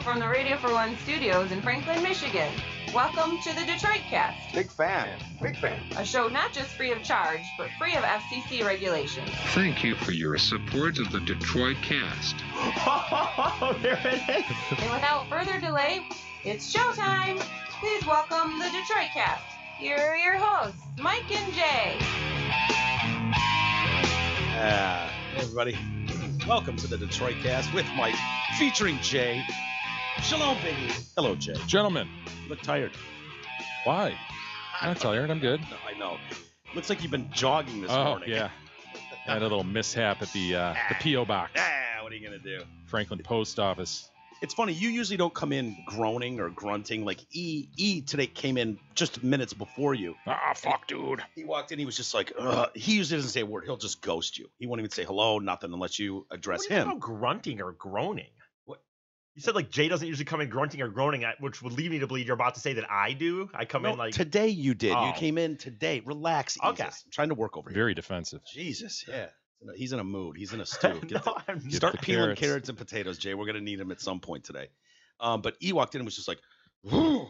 from the Radio for One studios in Franklin, Michigan. Welcome to the Detroit Cast. Big fan. Big fan. A show not just free of charge, but free of FCC regulations. Thank you for your support of the Detroit Cast. Oh, there it is. And without further delay, it's showtime. Please welcome the Detroit Cast. Here are your hosts, Mike and Jay. Hey everybody, welcome to the Detroit Cast with Mike, featuring Jay. Shalom, Biggie. Hello, Jay. Gentlemen, You look tired. why? I'm not tired. I'm good. No, I know. Looks like you've been jogging this morning. Yeah. I had a little mishap at the P.O. box, What are you going to do? Franklin Post Office. It's funny, you usually don't come in groaning or grunting. Like, E today came in just minutes before you. Ah, fuck, dude. He walked in, he was just like, ugh. He usually doesn't say a word. He'll just ghost you. He won't even say hello, nothing, unless you address What are you him. talking about grunting or groaning? What? You said like Jay doesn't usually come in grunting or groaning, which would lead me to believe you're about to say that I do. I come No, in like today you did. Oh. You came in today. Relax, Okay. Jesus. I'm trying to work over here. Very defensive. Jesus, yeah. He's in a mood. He's in a stew. no, I'm not. Start the peeling carrots. carrots and potatoes, Jay. We're gonna need him at some point today. But he walked in and was just like, "Whoa."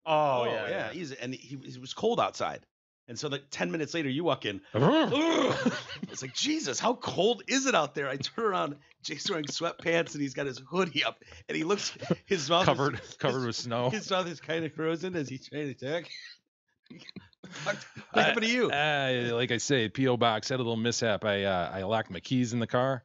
Oh, yeah. He was cold outside, and so like 10 minutes later, you walk in. It's like, Jesus, how cold is it out there? I turn around, Jay's wearing sweatpants and he's got his hoodie up, and he looks, his mouth covered is, with snow. His mouth is kind of frozen as he's trying to talk. What happened to you? Like I say, P.O. box had a little mishap. I locked my keys in the car.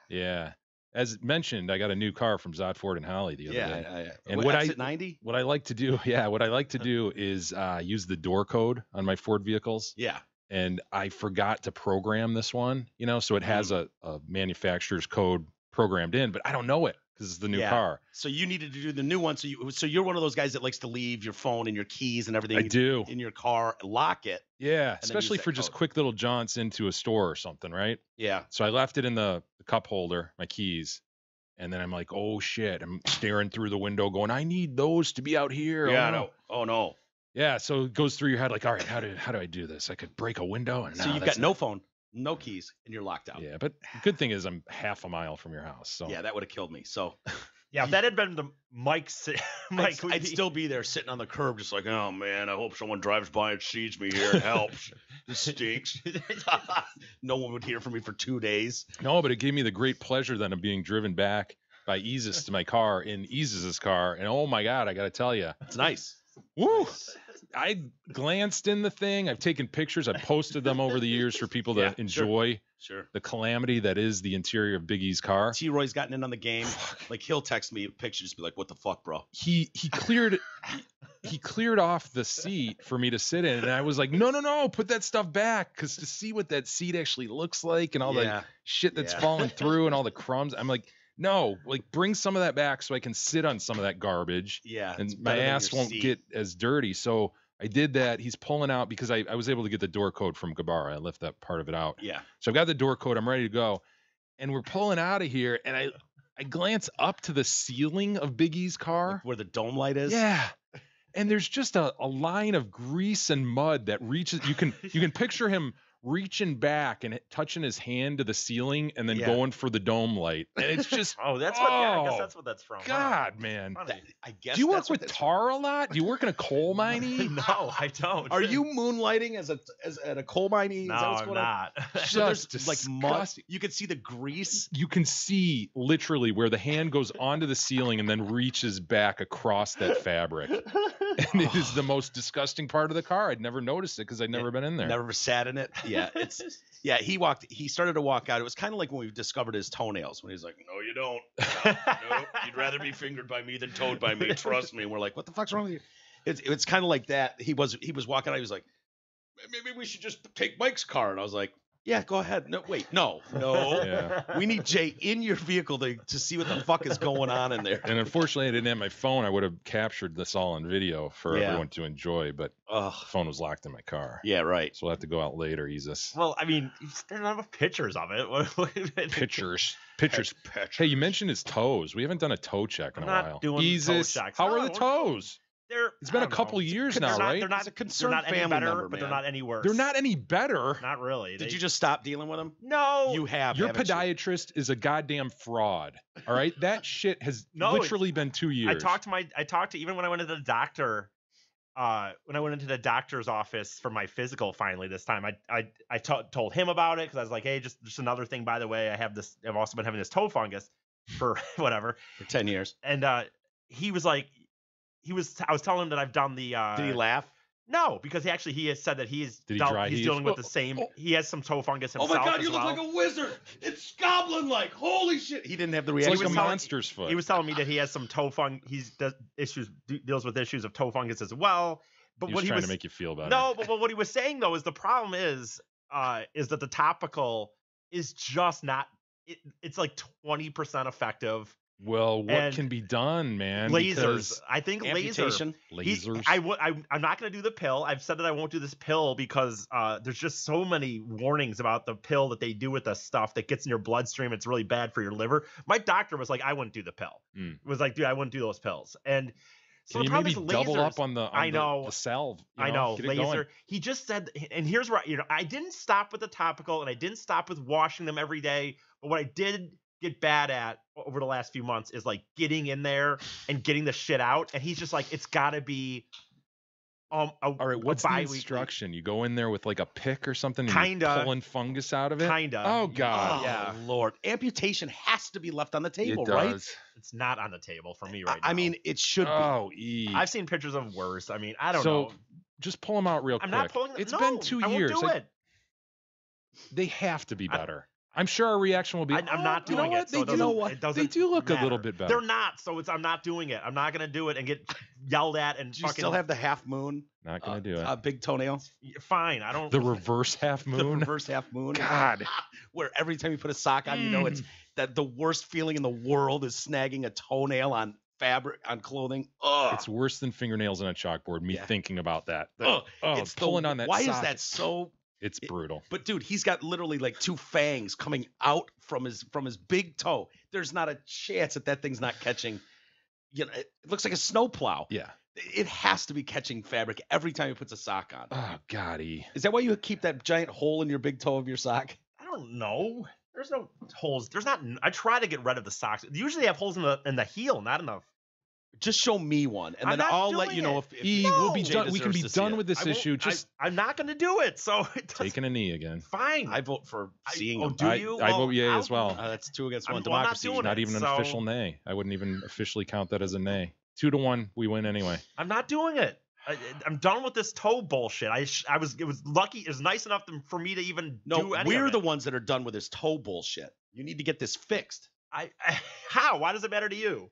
Yeah. As mentioned, I got a new car from Zott Ford and Holly the other day. And what exit 90? What I like to do, is use the door code on my Ford vehicles. Yeah. And I forgot to program this one, so it has a manufacturer's code programmed in, but I don't know it because it's the new car. So you needed to do the new one. So you're one of those guys that likes to leave your phone and your keys and everything I do. in your car, lock it. Yeah, then especially use for that just code. quick little jaunts into a store or something, right? Yeah. So I left it in the cup holder, my keys, and then I'm like, oh shit! I'm staring through the window, going, I need those to be out here. Yeah. Oh, no. No. Oh no. Yeah, so it goes through your head like, all right, how do I do this? I could break a window, and So you've got no phone, no keys, and you're locked out. Yeah, but good thing is I'm half a mile from your house, so Yeah, that would have killed me. So Yeah, if that had been the Mike's, Mike, I'd still be there sitting on the curb, just like, oh man, I hope someone drives by and sees me here and helps. This stinks. No one would hear from me for 2 days. No, but it gave me the great pleasure then of being driven back by Easus to my car in Easus's car, and oh my God, I got to tell you, It's nice. woo! I glanced in the thing. I've taken pictures. I've posted them over the years for people to Yeah, enjoy Sure. the calamity that is the interior of Big E's car. T-Roy's gotten in on the game. Like he'll text me a picture, just be like, "What the fuck, bro?" He cleared he cleared off the seat for me to sit in, and I was like, no, put that stuff back, because to see what that seat actually looks like and all the shit that's Yeah. falling through and all the crumbs, I'm like, no, like bring some of that back so I can sit on some of that garbage. Yeah. And it's my better than ass your won't seat. get as dirty. So I did that. He's pulling out because I was able to get the door code from Gabara. I left that part of it out. Yeah. So I've got the door code. I'm ready to go. And we're pulling out of here. And I glance up to the ceiling of Big E's car. Like where the dome light is. Yeah. And there's just a line of grease and mud that reaches. You can picture him reaching back and touching his hand to the ceiling and then Yeah. going for the dome light. And it's just, Oh, that's what. Yeah, I guess Oh, that's what that's from. huh? God, man. Funny. I guess. Do you work that's what with that's- tar a lot? Do you work in a coal mine? No, I don't. Are you moonlighting as at a coal mine? Is No, that what's I'm going on? not. So there's Just like mud. disgusting. You can see the grease. You can see literally where the hand goes onto the ceiling and then reaches back across that fabric. And it is the most disgusting part of the car. I'd never noticed it because I'd never been in there. Never sat in it. Yeah, it's he started to walk out. It was kind of like when we discovered his toenails, when he's like, "No, you don't. No, you'd rather be fingered by me than toed by me. Trust me." And we're like, "What the fuck's wrong with you?" It's kind of like that. He was walking out. He was like, "Maybe we should just take Mike's car." And I was like, "Yeah, go ahead. No, wait, no. Yeah. We need Jay in your vehicle to see what the fuck is going on in there." And unfortunately, I didn't have my phone. I would have captured this all on video for Yeah. everyone to enjoy, but Ugh. the phone was locked in my car. Yeah, right. So we'll have to go out later, Easus. Well, I mean, there's not enough pictures of it. Pictures. Patch. Hey, you mentioned his toes. We haven't done a toe check in I'm a not while. doing toe Easus, checks. how No, are I the won't. toes? It's been a couple years now, right? They're not It's a concerned they're not any family better, member, but they're man. not any worse. They're not any better. Not really. Did you just stop dealing with them? No. You have. Your haven't you? podiatrist is a goddamn fraud. All right, that shit has literally been 2 years. I talked to even when I went to the doctor. When I went into the doctor's office for my physical finally this time, I told him about it because I was like, hey, just another thing, by the way, I've also been having this toe fungus for whatever For 10 years. and he was like, I was telling him that I've done the Did he laugh? no, because he has said that he's Did he dry he's heave? dealing with the same. He has some toe fungus Oh himself. my God, you as look well. like a wizard. It's goblin-like. Holy shit. He didn't have the It's reaction. like a was telling- monster's foot. He was telling me that he has some toe deals with issues of toe fungus as well. But He what was he trying was to make you feel better. no, but what he was saying though is the problem is that the topical is just not. It's like 20% effective. Well, what and can be done, man? Lasers, Because I think Amputation. lasers. I'm not going to do the pill. I've said that I won't do this pill because there's just so many warnings about the pill that they do with the stuff that gets in your bloodstream. It's really bad for your liver. My doctor was like, I wouldn't do the pill. Mm. It was like, dude, I wouldn't do those pills. And so Can the you problem maybe is double lasers. up on the I know. the salve? I know, Get it going. laser. He just said, and here's where I didn't stop with the topical, and I didn't stop with washing them every day. But what I did get bad at over the last few months is like getting in there and getting the shit out. And he's just like, it's got to be. All right, what's the bi-weekly. instruction? You go in there with like a pick or something, and Kinda. you're pulling fungus out of it. Kinda. Oh God. Oh, yeah. Lord. Amputation has to be left on the table, it right? does. It's not on the table for me right now. I mean, it should be. Oh, I've seen pictures of worse. I mean, I don't So, know. just pull them out real I'm quick. not pulling. It's no, been 2 I years. won't do it. They have to be I- better. I'm sure our reaction will be. I'm not you know doing what? it. So They do. it doesn't They do look a matter. little bit better. They're not. So I'm not doing it. I'm not gonna do it and get yelled at and Do you fucking. still have the half moon? Not gonna do it. Big toenail? Fine. I don't. The reverse half The moon. reverse half moon? God. Where every time you put a sock on, you know it's that the worst feeling in the world is snagging a toenail on fabric, on clothing. Ugh. It's worse than fingernails on a chalkboard. Me Yeah. thinking about that. Ugh. Oh, It's pulling on that. Why is sock. that so? It's brutal. But dude, he's got literally like two fangs coming out from his big toe. There's not a chance that thing's not catching. You know, it looks like a snowplow. Yeah. It has to be catching fabric every time he puts a sock on. Oh Gotti. Is that why you keep that giant hole in your big toe of your sock? I don't know. There's no holes. There's not. I try to get rid of the socks. They usually have holes in the heel, not in the. Just show me one, and I'm then not I'll let doing you know it. if We'll be Jay done. We can be deserves to see done it. with this I won't- issue. Just I'm not gonna do it. So it doesn't. taking a knee again. Fine. I vote for seeing oh, him. do I- you? I Well, vote yay I'll- as well. That's 2 against 1 I'm not democracy. doing Not it, even an so- official nay. I wouldn't even officially count that as a nay. 2-1, we win anyway. I'm not doing it. I'm done with this toe bullshit. It was lucky. It was nice enough for me to even No, do any we're of the it. ones that are done with this toe bullshit. You need to get this fixed. How? Why does it matter to you?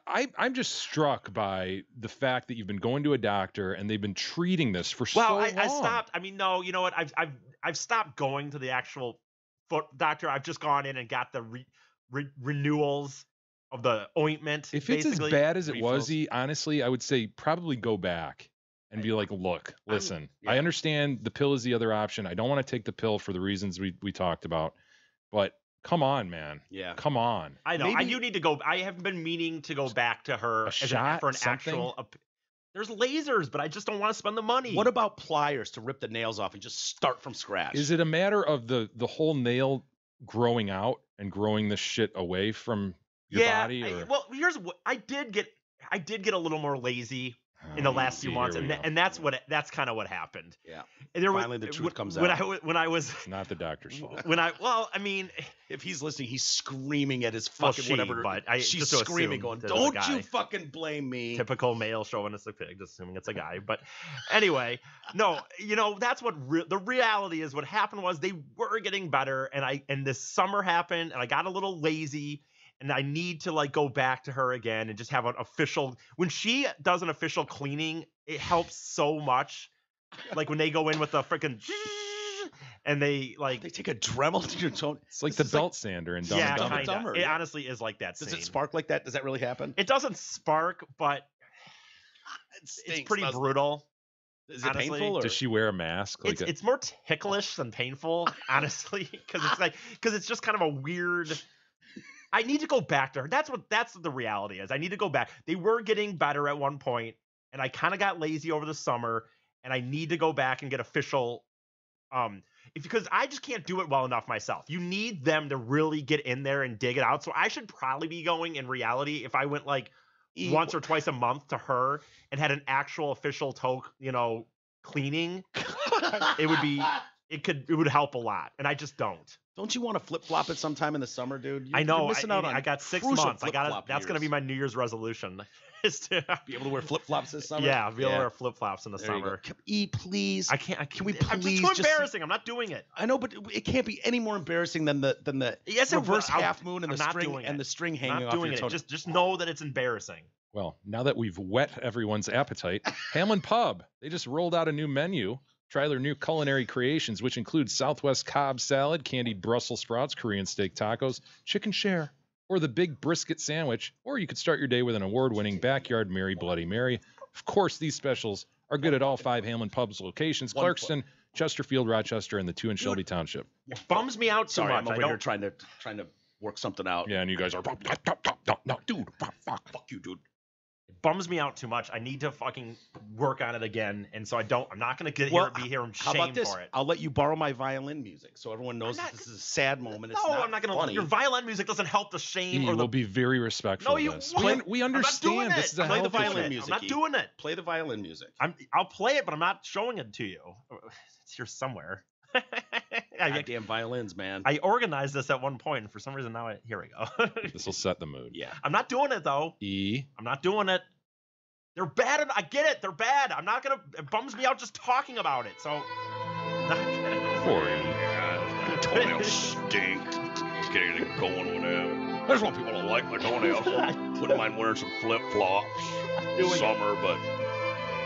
I'm just struck by the fact that you've been going to a doctor and they've been treating this for Well, so long. I stopped. I mean, no, you know what? I've stopped going to the actual foot doctor. I've just gone in and got the renewals of the ointment. If it's as basically. bad as it refills. was, honestly, I would say probably go back and be like, look, listen, I understand the pill is the other option. I don't want to take the pill for the reasons we talked about, but come on, man. Yeah. Come on. I know. I Maybe- do need to go. I have been meaning to go back to her shot, for an something? actual. There's lasers, but I just don't want to spend the money. What about pliers to rip the nails off and just start from scratch? Is it a matter of the whole nail growing out and growing this shit away from your body? Or? Well, here's what I did get a little more lazy in the last few See, months, here we go. and that's kind of what happened. Yeah. And there Finally, the truth comes when out. when I was It's not the doctor's fault. I mean, If he's listening, he's screaming at his well, fucking she, whatever. but She's just to screaming, assume going, that it was a "Don't guy." you fucking blame me." Typical male showing us a pig, just assuming it's a guy. But anyway, no, that's what the reality is. What happened was they were getting better, and this summer happened, and I got a little lazy, and I need to like go back to her again and just have an official. When she does an official cleaning, it helps so much. Like when they go in with the freaking. And they like They take a Dremel to your toe. It's like This the is like- belt sander and Dumb yeah, and Dumber. kind Dumber, of. It yeah. honestly is like that. Does scene. it spark like that? Does that really happen? It doesn't spark, but it's pretty brutal. Is it honestly. painful? Or? Does she wear a mask? Like It's more ticklish than painful, honestly, because it's just kind of a weird. I need to go back to her. That's the reality is. I need to go back. They were getting better at one point, and I kind of got lazy over the summer, and I need to go back and get official. Because I just can't do it well enough myself. You need them to really get in there and dig it out. So I should probably be going in reality if I went like once or twice a month to her and had an actual official toe, cleaning. It would help a lot, and I just don't. Don't you want to flip flop it sometime in the summer, dude? I know. You're missing out on I got 6 crucial months. flip-flop That's gonna be my New Year's resolution. Is to be able to wear flip flops this summer. Yeah, be able to wear flip flops in the There you summer. go. Please. Can we please? It's too embarrassing. I'm not doing it. I know, but it can't be any more embarrassing than the reverse half moon and the string hanging off your toe. Just know that it's embarrassing. Well, now that we've whet everyone's appetite, Hamlin Pub, they just rolled out a new menu. Try their new culinary creations, which include Southwest Cobb salad, candied Brussels sprouts, Korean steak tacos, chicken share, or the big brisket sandwich. Or you could start your day with an award-winning Backyard Mary Bloody Mary. Of course, these specials are good at all 5 Hamlin Pub's locations: Clarkston, Chesterfield, Rochester, and the 2 in Shelby Township. It bums me out too much. I'm over here trying to work something out. Yeah, and you guys are no, dude, fuck you, dude. It bums me out too much. I need to fucking work on it again, and so I'm not gonna be here and how shame about this? for it. I'll let you borrow my violin music so everyone knows that this is a sad moment. It's I'm not gonna. funny. Your violin music doesn't help the shame will be very respectful. No, you of this. won't. We understand this is a Play the healthy violin show. music. I'm not doing it. Play the violin music. I'll play it, but I'm not showing it to you. It's here somewhere. Goddamn violins, man. I organized this at one point, and for some reason now here we go. This will set the mood. Yeah. I'm not doing it though. I'm not doing it. They're bad. I get it. They're bad. I'm not gonna. It bums me out just talking about it. So. Toenails stink. Get anything going with that. There's a lot of people that like my toenails. Wouldn't mind wearing some flip flops summer, but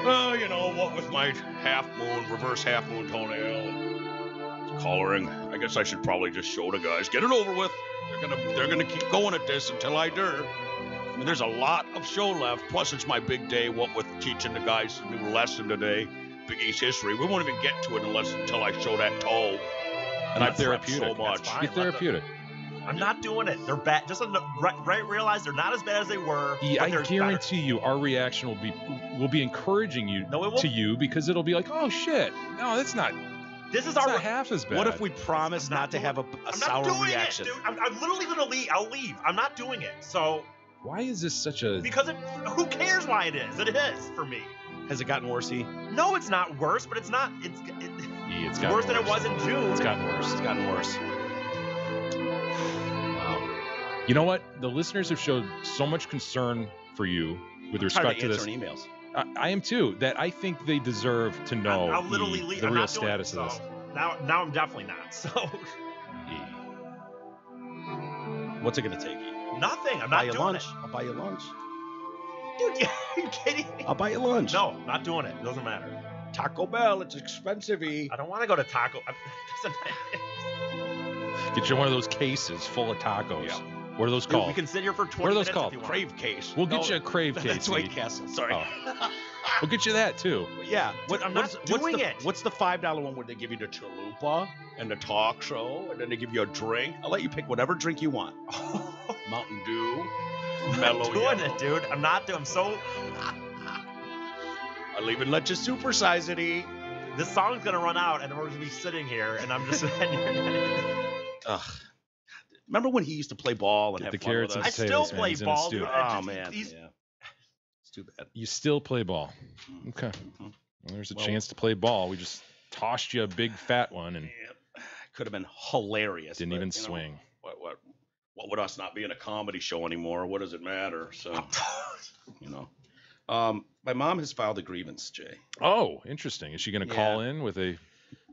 what with my reverse half moon toenail coloring, I guess I should probably just show the guys. Get it over with. They're gonna keep going at this until I do. I mean, there's a lot of show left. Plus, it's my big day. What with teaching the guys a new lesson today, Big East history. We won't even get to it until I show that toe. And I therapeutic so much. Be therapeutic. I'm not doing it. They're bad. Just realize they're not as bad as they were. I guarantee you, our reaction will be encouraging you because it'll be like, oh shit, no, that's not. This is not half as bad. What if we promise not to have a sour reaction? It, dude. I'm literally gonna leave. I'll leave. I'm not doing it. So. Why is this such a? Because who cares why it is? It is for me. Has it gotten worse? No, it's not worse, but it's not. It's worse than it was in June. It's gotten worse. It's gotten worse. Wow. You know what? The listeners have showed so much concern for you with respect to this. Emails. I am too. That I think they deserve to know I'll literally leave. the real status of this. Now I'm definitely not. So. What's it gonna take you? Nothing. I'm not doing lunch. it. I'll buy you lunch. Dude, are you kidding me? I'll buy you lunch. No, not doing it. It doesn't matter. Taco Bell, it's expensive. I don't want to go to Taco. Get you one of those cases full of tacos. Yeah. What are those called? We can sit here for 20 minutes. What are those called? Crave case. We'll get you a Crave case. That's White Castle. Sorry. Oh. We'll get you that too. Yeah. I'm not doing it. What's the $5 one where they give you the chalupa and the talk show, and then they give you a drink? I'll let you pick whatever drink you want. Mountain Dew. I'm not doing it, dude. I'm not doing. I'm so. I'll even let you supersize it. This song's gonna run out, and we're gonna be sitting here, and I'm just. Ugh. Remember when he used to play ball and Get have the fun carrots with and us? I still potatoes, play man. ball, dude. Oh man, It's too bad. You still play ball. Okay. Well, there's a chance to play ball. We just tossed you a big fat one and could have been hilarious. Didn't even swing. What would us not be in a comedy show anymore? What does it matter? So, my mom has filed a grievance, Jay. Oh, interesting. Is she going to call in with a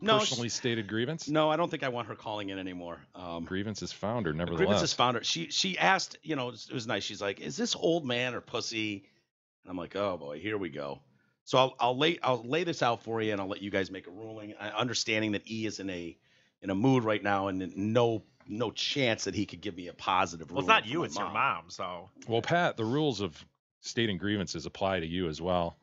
personally stated grievance? No, I don't think I want her calling in anymore. Grievance is founder, nevertheless. Grievance is founder. She asked, it was nice. She's like, "Is this old man or pussy?" And I'm like, "Oh boy, here we go." So I'll lay this out for you, and I'll let you guys make a ruling. Understanding that E is in a mood right now, and no chance that he could give me a positive ruling. Well, it's not you, it's your mom. So. Well, Pat, the rules of stating grievances apply to you as well.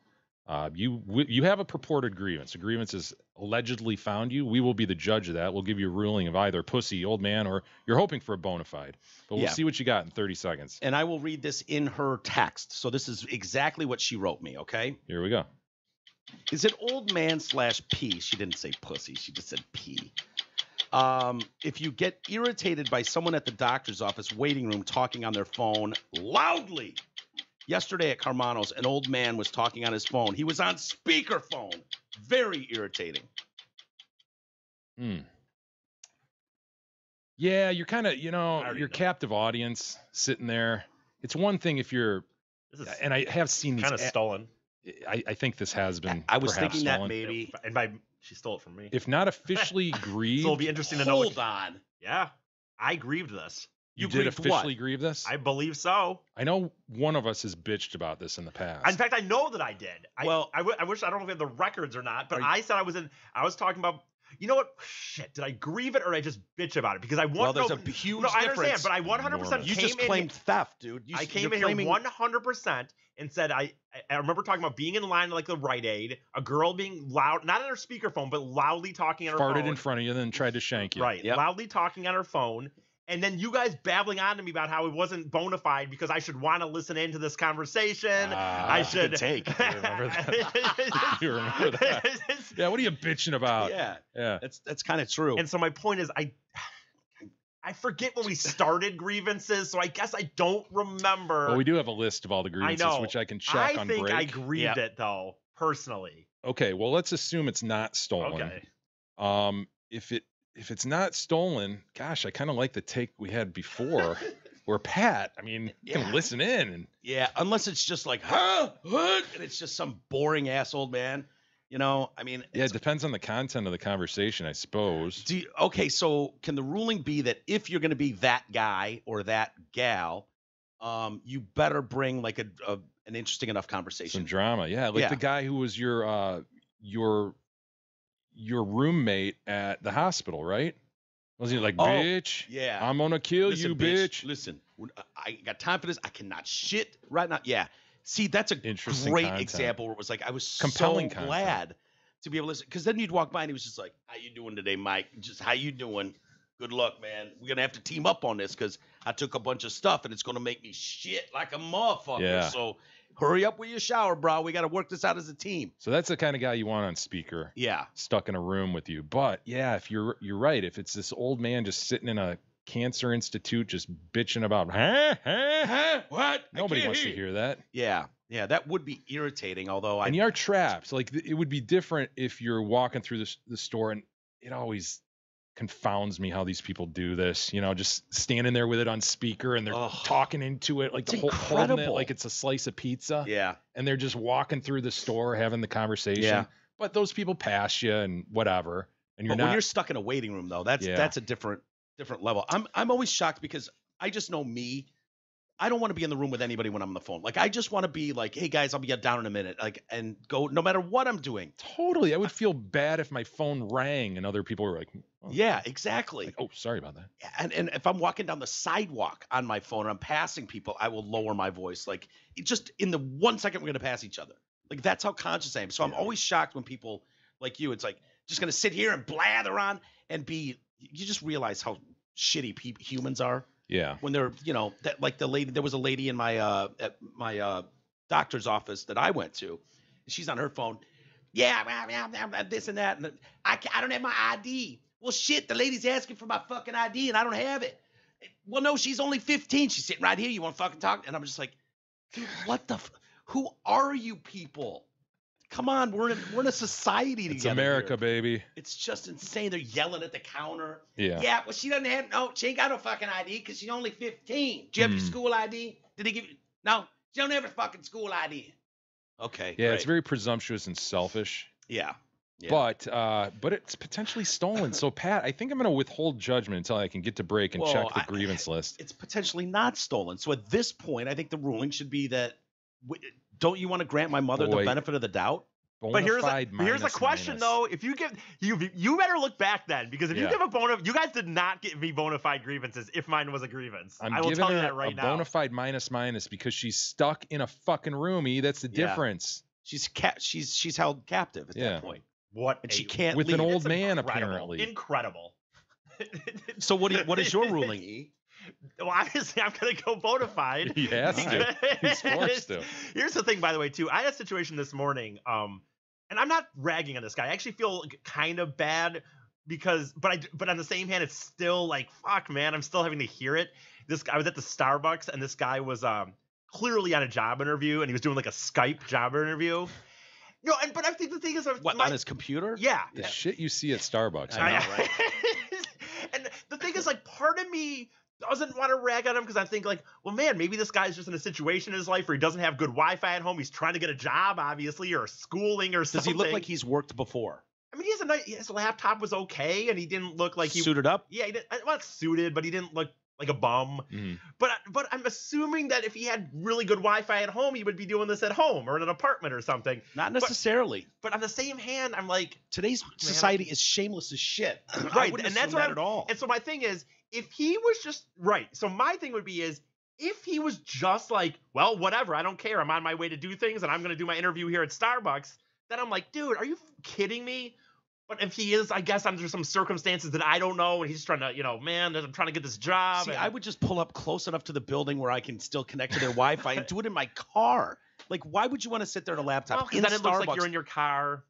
You have a purported grievance. A grievance is allegedly found you. We will be the judge of that. We'll give you a ruling of either pussy, old man, or you're hoping for a bona fide. But we'll see what you got in 30 seconds. And I will read this in her text. So this is exactly what she wrote me, okay? Here we go. Is it old man / P? She didn't say pussy. She just said P. If you get irritated by someone at the doctor's office waiting room talking on their phone loudly. Yesterday at Carmano's, an old man was talking on his phone. He was on speakerphone. Very irritating. Yeah, you're kind of, you're captive audience sitting there. It's one thing if you're, and I have seen these kind of stolen. I think this has been. I was thinking stolen. that maybe. And she stole it from me. If not officially grieved. So it'll be interesting to know. Hold on. Yeah, I grieved this. You did officially grieve this? I believe so. I know one of us has bitched about this in the past. In fact, I know that I did. I wish, I don't know if we have the records or not, but I said I was talking about, you know what? Shit, did I grieve it or did I just bitch about it? Because I want there's a huge I understand, difference. but I 100% You came just in. claimed theft, dude. I came in here 100% and said, I remember talking about being in line like the Rite Aid, a girl being loud, not on her speakerphone, but loudly talking on her phone. Farted in front of you and then tried to shank you. Right, loudly talking on her phone. And then you guys babbling on to me about how it wasn't bona fide because I should want to listen into this conversation. I should take. You remember that? You remember that? Yeah, what are you bitching about? Yeah. Yeah. That's kind of true. And so my point is I forget when we started grievances, so I guess I don't remember. Well, we do have a list of all the grievances, which I can check on break. I think I grieved it, though, personally. Okay, well, let's assume it's not stolen. Okay. If it's not stolen, gosh, I kind of like the take we had before where Pat, you can listen in. And unless it's just like, what? And it's just some boring ass old man. It depends on the content of the conversation, I suppose. Okay, so can the ruling be that if you're going to be that guy or that gal, you better bring like an interesting enough conversation? Some drama, the guy who was your roommate at the hospital, right? Wasn't he like, bitch? Yeah. I'm gonna kill you, bitch. Listen, I got time for this. I cannot shit right now. Yeah. See, that's a interesting great content. example where it was like, I was compelling so glad to be able to listen. Because then you'd walk by and he was just like, how you doing today, Mike? Just how you doing? Good luck, man. We're going to have to team up on this because I took a bunch of stuff and it's going to make me shit like a motherfucker. Yeah. So hurry up with your shower, bro. We got to work this out as a team. So that's the kind of guy you want on speaker. Yeah. Stuck in a room with you. But yeah, if you're right. If it's this old man just sitting in a cancer institute just bitching about, what? Nobody wants to hear that. Yeah. Yeah, that would be irritating, although And you are trapped. Like, it would be different if you're walking through the store, and it always confounds me how these people do this, just standing there with it on speaker and they're talking into it like holding it like it's a slice of pizza. Yeah. And they're just walking through the store having the conversation. Yeah. But those people pass you and whatever. And when you're stuck in a waiting room though, that's a different level. I'm always shocked because I just know me. I don't want to be in the room with anybody when I'm on the phone. Like, I just want to be like, hey guys, I'll be down in a minute. Like, and go no matter what I'm doing. Totally. I would feel bad if my phone rang and other people were like, oh. Yeah, exactly. Like, oh, sorry about that. And if I'm walking down the sidewalk on my phone and I'm passing people, I will lower my voice. Like, it just in the 1 second we're going to pass each other. Like, that's how conscious I am. So I'm always shocked when people like you, it's like, just going to sit here and blather on and you just realize how shitty humans are. Yeah. When they're, that like there was a lady in my at my doctor's office that I went to. She's on her phone. Yeah, this and that. And I don't have my ID. Well, shit, the lady's asking for my fucking ID and I don't have it. Well, no, she's only 15. She's sitting right here. You want to fucking talk? And I'm just like, dude, what the? Who are you people? Come on, we're in a society together. It's America, baby. It's just insane. They're yelling at the counter. Yeah. Yeah, well, she ain't got no fucking ID because she's only 15. Do you have your school ID? Did they give you? No, she don't have her fucking school ID. Okay. Yeah, great. It's very presumptuous and selfish. Yeah. But it's potentially stolen. So, Pat, I think I'm going to withhold judgment until I can get to break and check the grievance list. It's potentially not stolen. So at this point, I think the ruling should be that don't you want to grant my mother the benefit of the doubt? But here's a question though. If you give you better look back then, because if you give you guys did not give me bona fide grievances if mine was a grievance. I will tell you that right now. Bona fide minus because she's stuck in a fucking roomie. That's the difference. She's held captive at that point. What? And she can't with leave. an old It's man, incredible. apparently. Incredible. So what is your ruling, E? Well, obviously, I'm going to go bona fide. He has to. He's forced to. Here's the thing, by the way, too. I had a situation this morning, and I'm not ragging on this guy. I actually feel kind of bad because, but on the same hand, it's still like, fuck, man, I'm still having to hear it. I was at the Starbucks, and this guy was clearly on a job interview, and he was doing like a Skype job interview. No, but I think the thing is, on his computer? Yeah. The shit you see at Starbucks. I know, right? And the thing is, like, part of me doesn't want to rag on him because I think, like, well, man, maybe this guy's just in a situation in his life where he doesn't have good Wi-Fi at home. He's trying to get a job, obviously, or schooling or something. Does he look like he's worked before? I mean, his laptop was okay, and he didn't look like he suited up. Yeah, he didn't, well, not suited, but he didn't look like a bum. Mm-hmm. But I'm assuming that if he had really good Wi-Fi at home, he would be doing this at home or in an apartment or something. Not necessarily. But on the same hand, I'm like, today's society is shameless as shit. Right, and that's what at all. And so my thing is, if he was just right, so my thing would be is if he was just like, well, whatever, I don't care, I'm on my way to do things, and I'm going to do my interview here at Starbucks, then I'm like, dude, are you kidding me? But if he is, I guess under some circumstances that I don't know, and he's trying to, man, I'm trying to get this job. See, I would just pull up close enough to the building where I can still connect to their Wi-Fi and do it in my car. Like, why would you want to sit there at a laptop? Well, because then it looks like you're in your car.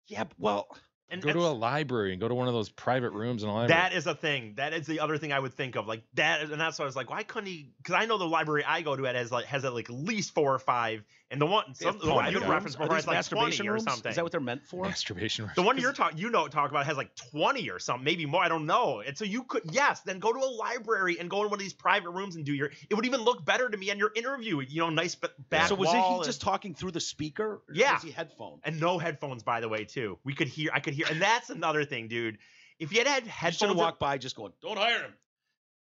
Yeah, well, and go to a library and go to one of those private rooms in a library. That is a thing. That is the other thing I would think of, like that, and that's why I was like, why couldn't he? Because I know the library I go to has at least 4 or 5, and the one you reference before has like 20 or something. Is that what they're meant for? Masturbation rooms. The one you're talk about has like 20 or something, maybe more. I don't know. And so you could, then go to a library and go in one of these private rooms and do it would even look better to me on your interview. Nice back. So was wall he just talking through the speaker? Or yeah. Was he headphones? And no headphones, by the way, too. I could hear, and that's another thing, dude. If you had headphones, should have walked by just going, "Don't hire him.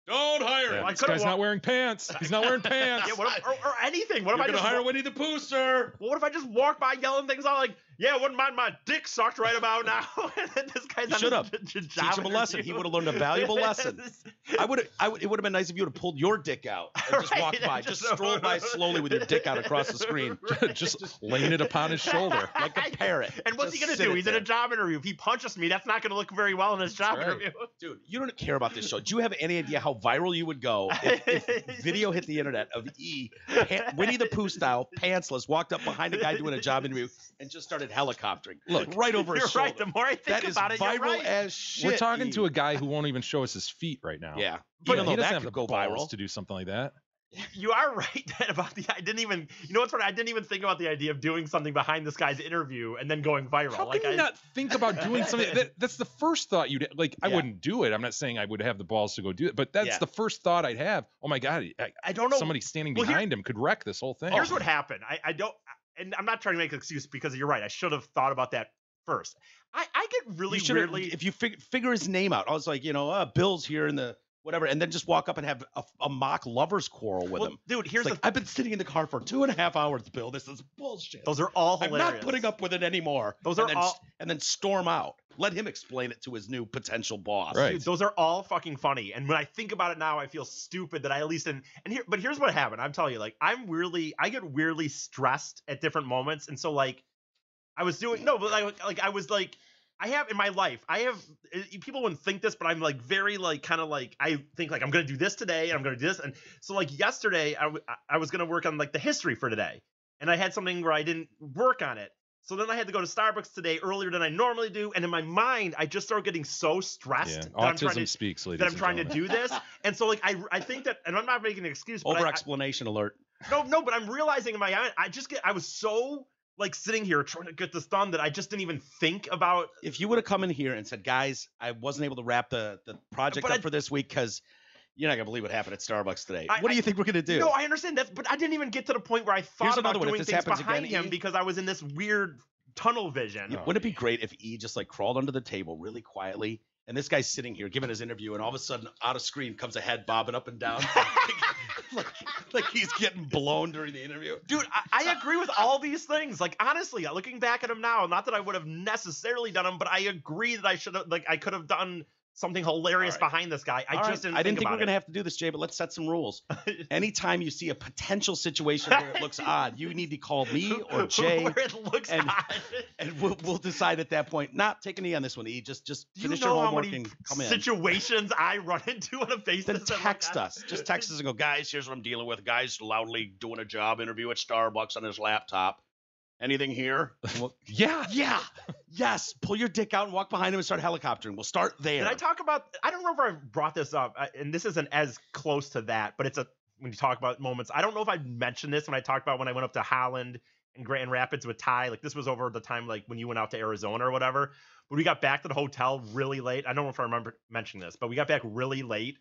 Don't hire him." Yeah, this guy's not wearing pants. He's not wearing pants. Yeah, or anything. What You're if I gonna just hire Winnie the Pooh, sir? What if I just walk by yelling things out like, "Yeah, wouldn't mind my dick sucked right about now"? And then this guy's should have teach him a lesson. He would have learned a valuable lesson. It would have been nice if you would have pulled your dick out and just walked by, just strolled by slowly with your dick out across the screen, just laying it upon his shoulder like a parrot. And what's he gonna do? He's in a job interview. If he punches me, that's not gonna look very well in his job interview. Dude, you don't care about this show. Do you have any idea how viral you would go if video hit the internet of Winnie the Pooh style, pantsless, walked up behind a guy doing a job interview and just started helicoptering? Look, right over his shoulder. Right. The more I think about it, viral you're right. as shit. We're talking to a guy who won't even show us his feet right now. Yeah, But even though he doesn't that have could the go balls viral to do something like that. You are right about I didn't even. You know what's funny? I didn't even think about the idea of doing something behind this guy's interview and then going viral. How can you not think about doing something? That's the first thought you'd like. I wouldn't do it. I'm not saying I would have the balls to go do it, but that's the first thought I'd have. Oh my god! I don't know. Somebody standing behind him could wreck this whole thing. Here's what happened. I don't, and I'm not trying to make an excuse because you're right. I should have thought about that first. I get really weirdly. If you figure his name out, I was like, Bill's here in the whatever, and then just walk up and have a mock lovers quarrel with him. Dude, here's I've been sitting in the car for 2.5 hours, Bill. This is bullshit. Those are all hilarious. I'm not putting up with it anymore. And then storm out. Let him explain it to his new potential boss. Right. Dude, those are all fucking funny. And when I think about it now, I feel stupid that I at least but here's what happened. I'm telling you, like, I get weirdly stressed at different moments. And so like I was doing I was like I have in my life, people wouldn't think this, but I'm like very like kind of like I think like I'm gonna do this today and I'm gonna do this, and so like yesterday I was gonna work on like the history for today, and I had something where I didn't work on it, so then I had to go to Starbucks today earlier than I normally do, and in my mind I just started getting so stressed that I'm trying to do this, and so like I think that, and I'm not making an excuse, but over explanation alert. No, but I'm realizing in my mind I was so like sitting here trying to get this done that I just didn't even think about. If you would have come in here and said, guys, I wasn't able to wrap the project up for this week because you're not going to believe what happened at Starbucks today. What do you think we're going to do? No, I understand that, but I didn't even get to the point where I thought about doing things behind him because I was in this weird tunnel vision. Wouldn't it be great if E just like crawled under the table really quietly, and this guy's sitting here giving his interview, and all of a sudden out of screen comes a head bobbing up and down like he's getting blown during the interview. Dude, I agree with all these things. Like, honestly, looking back at him now, not that I would have necessarily done them, but I agree that I should have, like, I could have done something hilarious All right. behind this guy. I All just right. didn't think we're about going to have to do this, Jay, but let's set some rules. Anytime you see a potential situation where it looks odd, you need to call me or Jay, where it looks and- odd. and we'll decide at that point. Not take a knee on this one, E. Just Do you finish your know how homework many and come in. situations I run into on a basis? Then that, like, text us. Just text us and go, guys, here's what I'm dealing with. Guys loudly doing a job interview at Starbucks on his laptop. Anything here? Yeah. Yeah. Yes. Pull your dick out and walk behind him and start helicoptering. We'll start there. Did I talk about? I don't remember if I brought this up, and this isn't as close to that, but it's when you talk about moments. I don't know if I mentioned this when I talked about when I went up to Holland and Grand Rapids with Ty. Like this was over the time like when you went out to Arizona or whatever. But we got back to the hotel really late. I don't know if I remember mentioning this, but we got back really late,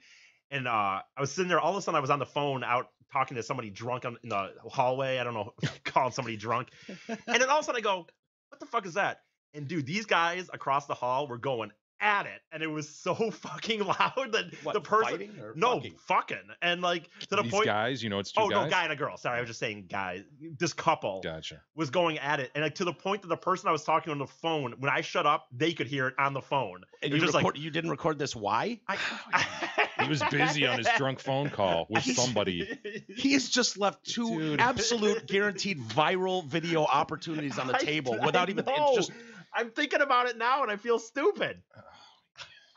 and I was sitting there. All of a sudden, I was on the phone out talking to somebody drunk in the hallway. I don't know, calling somebody drunk, and then all of a sudden I go, "What the fuck is that?" And dude, these guys across the hall were going at it, and it was so fucking loud that What, the person, fighting or no, fucking? fucking, and like to the These point. guys, you know, it's two Oh guys. no, guy and a girl. Sorry, I was just saying guys. This couple Gotcha. was going at it, and like to the point that the person I was talking on the phone, when I shut up, they could hear it on the phone. And It was you, just like you didn't record this. Why? He was busy on his drunk phone call with somebody. He has just left two Dude. absolute guaranteed viral video opportunities on the table without even. know. It's just I'm thinking about it now, and I feel stupid.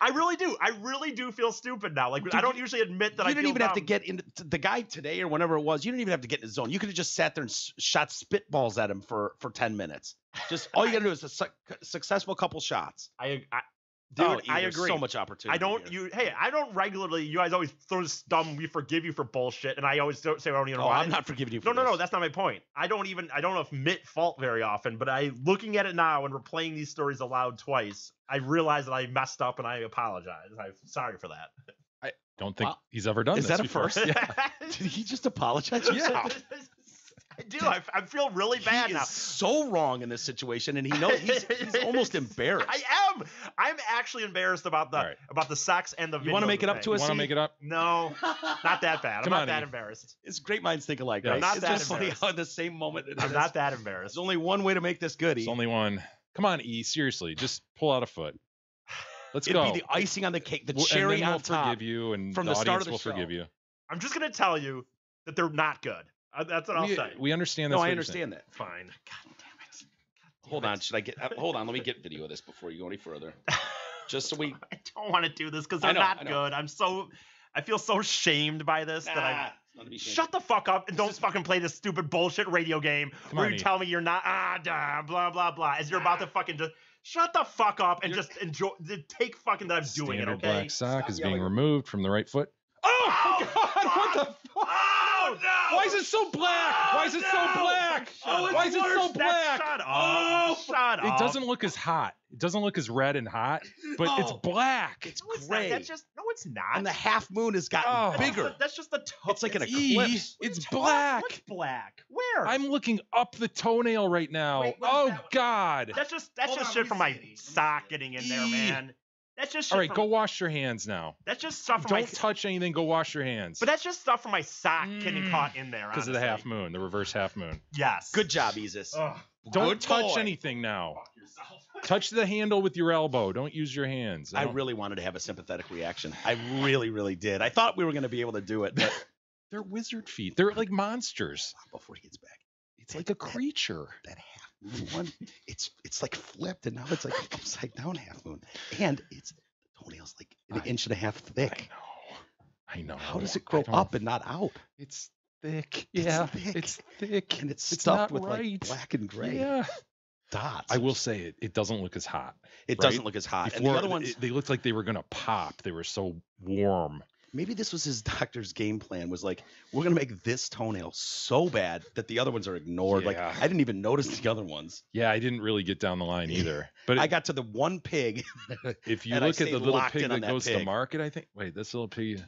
I really do. I really do feel stupid now. Like I don't usually admit that I you feel didn't even have to dumb. get into the guy today or whenever it was. You didn't even have to get in his zone. You could have just sat there and shot spitballs at him for 10 minutes. Just all you got to do is a successful couple shots. Dude, Oh, I there's agree. So much opportunity. I don't. here. I don't regularly. You guys always throw this dumb. We forgive you for bullshit, and I always don't say I don't even know Oh, why. I'm not forgiving you. No, For no, this. no. That's not my point. I don't admit fault very often, but looking at it now and replaying these stories aloud twice, I realize that I messed up and I apologize. I'm sorry for that. I don't think Wow. he's ever done Is this that a before. first? Yeah. Did he just apologize? Yeah. I do. I feel really bad He now. is so wrong in this situation, and he knows he's almost embarrassed. I am. I'm actually embarrassed about the All right. about the sex and the. You wanna videos make it up thing. to You us? want to make it up? No, not that bad. Come I'm on, not that Ian. embarrassed. It's great minds think alike, Yeah, right? not It's that just funny embarrassed. how in the same moment I'm not that embarrassed. There's only one way to make this good. It's only one. Come on, E. Seriously, just pull out a foot. Let's It'd go. be the icing on the cake, the And cherry then we'll on top. forgive you, and from the the start audience of the will show. forgive you. I'm just gonna tell you that they're not good. That's what I'll say. We understand. No, That's I what you're saying. understand that. Fine. God damn it. Hold on, should I get? Hold on, let me get video of this before you go any further. Just so we. I don't want to do this because I they're know, not I know. good. I feel so shamed by this that I. It's not to be ashamed. Shut the fuck up and don't fucking play this stupid bullshit radio game Come where on, you E. tell me you're not blah blah blah as you're about to fucking just shut the fuck up and just enjoy take fucking that I'm doing it, Standard okay? black sock Stop is yelling. being removed from the right foot. Oh, God, what the fuck? Oh no! Why is it so black? Why is it so black? Oh, it's Why is it so worse. black? Shut up! Oh, Shut up! It doesn't look as hot. It doesn't look as red and hot, but it's Oh. black. It's No, it's gray. not. That's just no, it's not. And the half moon has gotten Oh. bigger. That's just the toe. It's like an E, eclipse. it's black. What's black? Where? I'm looking up the toenail right now. Wait, what is Oh that one? God! That's just Hold on, shit let from me my see it. sock getting in there, Eee. man. That's just shit All right, from, go wash your hands now. That's just stuff from my. Don't touch anything. Go wash your hands. But that's just stuff from my sock getting Mm. caught in there. Because of the half honestly. moon, the reverse half moon. Yes. Good job, Isis. Ugh. Don't Good touch boy. anything now. Fuck yourself. Touch the handle with your elbow. Don't use your hands. I Don't- really wanted to have a sympathetic reaction. I really, really did. I thought we were going to be able to do it, but They're wizard feet. They're like monsters. before he gets back, It's like a creature. that half moon one, it's like flipped, and now it's like upside down half moon, and it's the toenail's like an inch and a half thick. I know. How does it I grow don't- up and not out? It's thick. It's Yeah, thick. it's thick. And it's It's stuffed not with right. like black and gray Yeah. dots. I will say it doesn't look as hot. It right? doesn't look as hot. and Before, the other ones, they looked like they were gonna pop. They were so warm. maybe this was his doctor's game plan. Was like, we're gonna make this toenail so bad that the other ones are ignored. Like, Yeah. I didn't even notice the other ones. Yeah, I didn't really get down the line either. But I got to the one pig. if you and I look at stayed the little locked pig in on that that goes to the pig. market, I think. Wait, this little pig.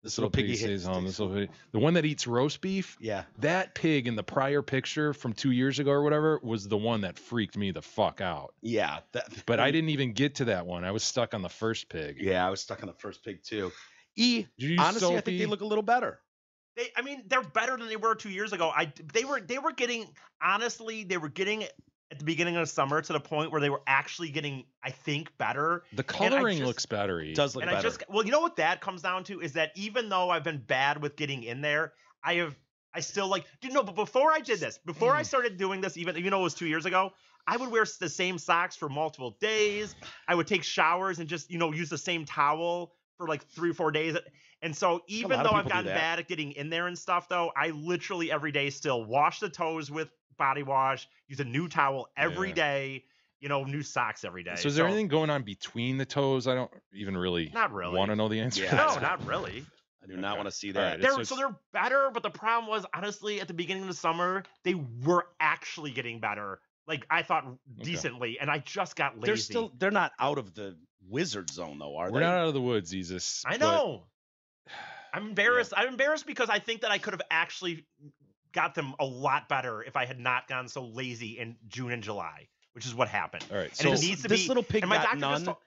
This little little piggy piggy stays home. stays This little pig, the one that eats roast beef. Yeah. That pig in the prior picture from 2 years ago or whatever was the one that freaked me the fuck out. Yeah. But I didn't even get to that one. I was stuck on the first pig. Yeah, I was stuck on the first pig too. E, Did you use honestly, I soapy? think they look a little better. They're better than they were 2 years ago. They were getting honestly, they were getting at the beginning of summer to the point where they were actually getting, I think, better. The coloring looks better. It does look And better. well, you know what that comes down to is that even though I've been bad with getting in there, I still like, but before I did this, before I started doing this, even though it was 2 years ago, I would wear the same socks for multiple days. I would take showers and just, use the same towel for like 3 or 4 days. And so even though I've gotten bad at getting in there and stuff, though, I literally every day still wash the toes with body wash, use a new towel every day, new socks every day. So is there anything going on between the toes? I don't even really want to know the answer. Yeah. No, not really. I do not want to see that. Right. So they're better, but the problem was, honestly, at the beginning of the summer, they were actually getting better. Like, I thought decently, and I just got lazy. They're not out of the wizard zone, though, are they? We're not out of the woods, Jesus. I know. I'm embarrassed. Yeah. I'm embarrassed because I think that I could have actually got them a lot better if I had not gone so lazy in June and July, which is what happened. All right. And So it needs to this be, little pig got none. Just,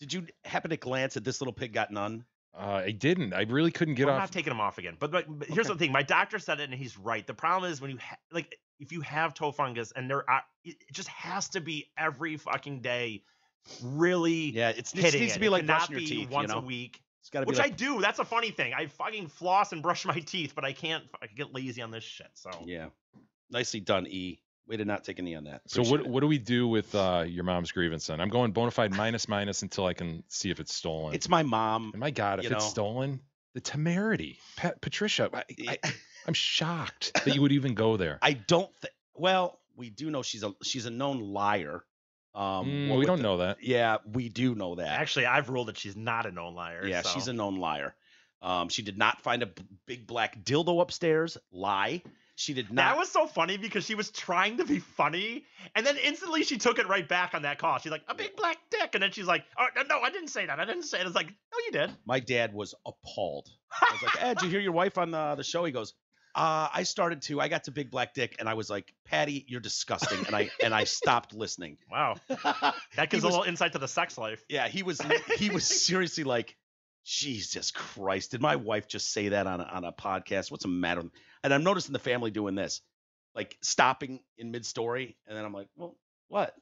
did you happen to glance at this little pig got none? I didn't. I really couldn't get off. I'm not taking them off again. But here's the thing. My doctor said it, and he's right. The problem is when you if you have toe fungus, and it just has to be every fucking day. Really, yeah. It hitting needs to be like brushing your be teeth once a week. It's got to be which I do. That's a funny thing. I fucking floss and brush my teeth, but I can't. I get lazy on this shit. So yeah, nicely done, E. Way to not take an E on that. So what do we do with your mom's grievance then? I'm going bona fide minus until I can see if it's stolen. It's my mom. And my God, if it's stolen, the temerity, Patricia. I'm shocked that you would even go there. I don't. Well, we do know she's a known liar. We don't know that. Yeah, we do know that. Actually, I've ruled that she's not a known liar. Yeah, so. she's a known liar. She did not find a big black dildo upstairs. Lie. She did not. That was so funny because she was trying to be funny, and then instantly she took it right back on that call. She's like, a big black dick, and then she's like, oh, no, I didn't say that. I didn't say it. It's like, no, you did. My dad was appalled. I was like, did you hear your wife on the show? He goes, I started to. I got to big black dick, and I was like, Patty, you're disgusting, and I stopped listening. Wow, that gives a little insight to the sex life. Yeah, he was seriously like, Jesus Christ, did my wife just say that on a podcast? What's the matter? And I'm noticing the family doing this, like stopping in mid-story, and then I'm like, well, what,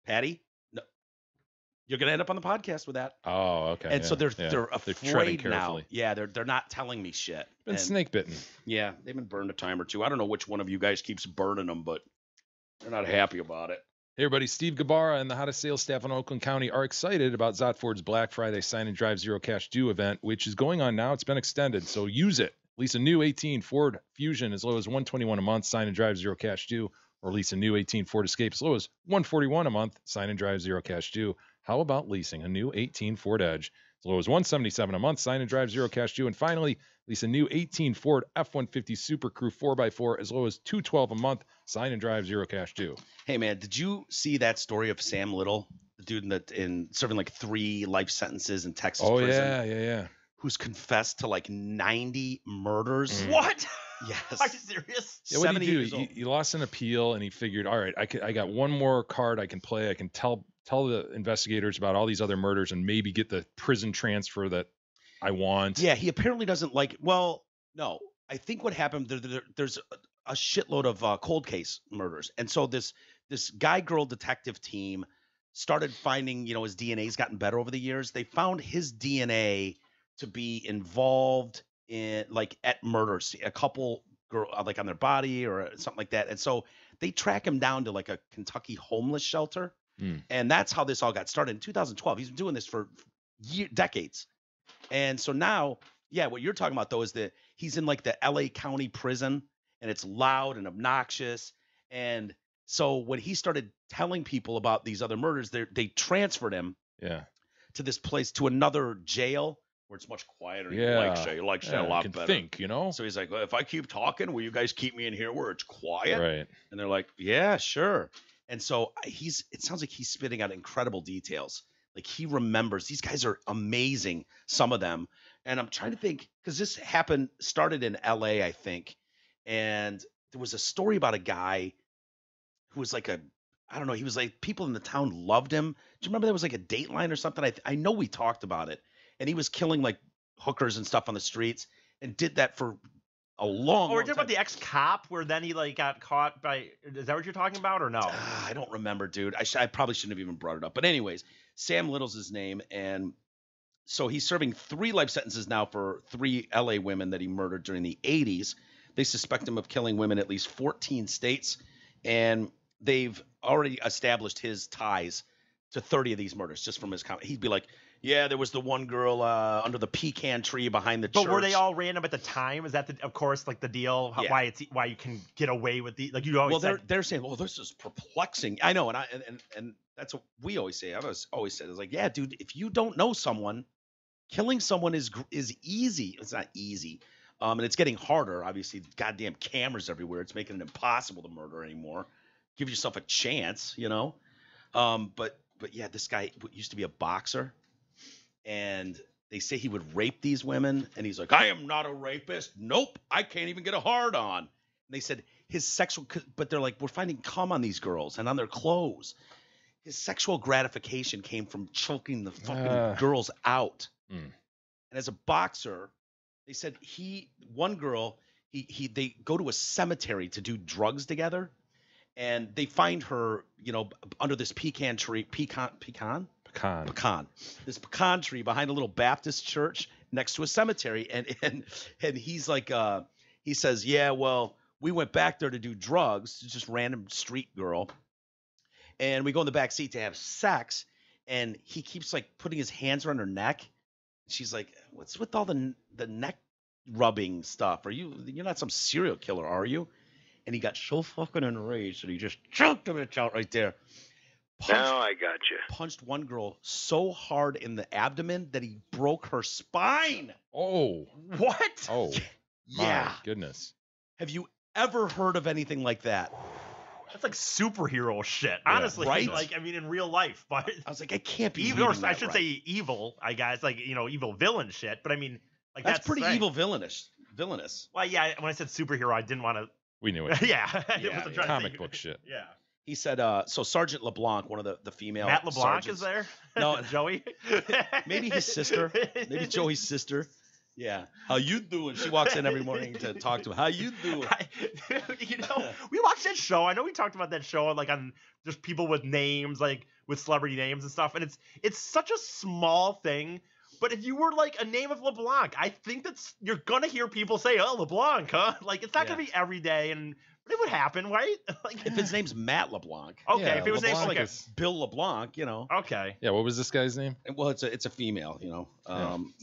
Patty? No, you're gonna end up on the podcast with that. Oh, okay. And so they're afraid now. Yeah, they're not telling me shit. Been snake bitten. Yeah, they've been burned a time or two. I don't know which one of you guys keeps burning them, but they're not happy about it. Hey everybody, Steve Gabarra and the hottest sales staff in Oakland County are excited about Zotford's Black Friday Sign and Drive Zero Cash Due event, which is going on now. It's been extended, so use it. Lease a new 18 Ford Fusion as low as $121 a month, sign and drive zero cash due, or lease a new 18 Ford Escape as low as $141 a month, sign and drive zero cash due. How about leasing a new 18 Ford Edge as low as $177 a month, sign and drive zero cash due, and finally, lease a new 18 Ford F-150 Super Crew 4x4 as low as $212 a month, sign and drive zero cash due. Hey man, did you see that story of Sam Little, the dude in serving like 3 life sentences in Texas prison? Oh yeah. Who's confessed to like 90 murders? What? Yes. Are you serious? Yeah, what did he do? He lost an appeal and he figured, all right, I got one more card I can play. I can tell the investigators about all these other murders and maybe get the prison transfer that I want. Yeah, he apparently doesn't like. Well, no, I think what happened there's a shitload of cold case murders, and so this guy-girl detective team started finding, his DNA's gotten better over the years. They found his DNA to be involved in like at murders, a couple girl like on their body or something like that, and so they track him down to like a Kentucky homeless shelter, and that's how this all got started in 2012. He's been doing this for decades. And so now, yeah, what you're talking about, though, is that he's in like the LA County prison and it's loud and obnoxious. And so when he started telling people about these other murders, they transferred him to this place, to another jail where it's much quieter. Yeah. He likes that a lot better. Think, So he's like, well, if I keep talking, will you guys keep me in here where it's quiet? Right. And they're like, yeah, sure. And so it sounds like he's spitting out incredible details. Like he remembers. These guys are amazing, some of them. And I'm trying to think, because this started in LA, I think. And there was a story about a guy who was like I don't know, he was like, people in the town loved him. Do you remember there was like a Dateline or something? I know we talked about it. And he was killing like hookers and stuff on the streets and did that for a long. Or long did about the ex-cop where then he like got caught by? Is that what you're talking about or no? I don't remember, dude. I probably shouldn't have even brought it up. But anyways, Sam Little's his name, and so he's serving 3 life sentences now for 3 LA women that he murdered during the 80s. They suspect him of killing women in at least 14 states, and they've already established his ties to 30 of these murders just from his comment. He'd be like, yeah, there was the one girl under the pecan tree behind the church. But were they all random at the time? Is that, of course, like the deal? Yeah. Why you can get away with the, like you always Well, said. they're saying, well, this is perplexing. I know, and that's what we always say. I've always said, it's like, yeah, dude, if you don't know someone, killing someone is easy. It's not easy, and it's getting harder. Obviously, goddamn cameras everywhere. It's making it impossible to murder anymore. Give yourself a chance, you know. But yeah, this guy used to be a boxer. And they say he would rape these women, and he's like, I am not a rapist. Nope, I can't even get a hard on. And they said his sexual, but they're like, we're finding cum on these girls and on their clothes. His sexual gratification came from choking the fucking girls out. And as a boxer, they said one girl, they go to a cemetery to do drugs together, and they find her, you know, under this pecan tree, pecan, this pecan tree behind a little Baptist church next to a cemetery, and he's like, he says, yeah, well, we went back there to do drugs, just random street girl, and we go in the back seat to have sex, and he keeps like putting his hands around her neck. She's like, what's with all the neck rubbing stuff? You're not some serial killer, are you? And he got so fucking enraged that he just choked him out right there. Now I got you. Punched one girl so hard in the abdomen that he broke her spine. Oh. What? Oh. Yeah. My goodness. Have you ever heard of anything like that? That's like superhero shit. Yeah, Honestly, right? Like, I mean, in real life, but I was like, I can't be evil, or reading I that should right. say evil, I guess, like, you know, evil villain shit. But I mean, like That's pretty strange. evil villainous. Well, yeah, when I said superhero, I didn't want to. We knew it. Yeah, I Yeah, wasn't trying to Comic say- book shit. Yeah. He said, so Sergeant LeBlanc, one of the female Matt LeBlanc sergeants, is there? No. Joey? Maybe his sister. Maybe Joey's sister. Yeah. How you doing? She walks in every morning to talk to him. How you doing? You know, we watched that show. I know we talked about that show like on just people with names, like with celebrity names and stuff. And it's such a small thing. But if you were like a name of LeBlanc, I think you're gonna hear people say, "Oh, LeBlanc, huh?" Like it's not gonna be every day, and it would happen, right? Like, If his name's Matt LeBlanc, okay, Yeah, if it was named LeBlanc okay, is- Bill LeBlanc, you know. okay, Yeah, what was this guy's name? Well, it's a female, you know.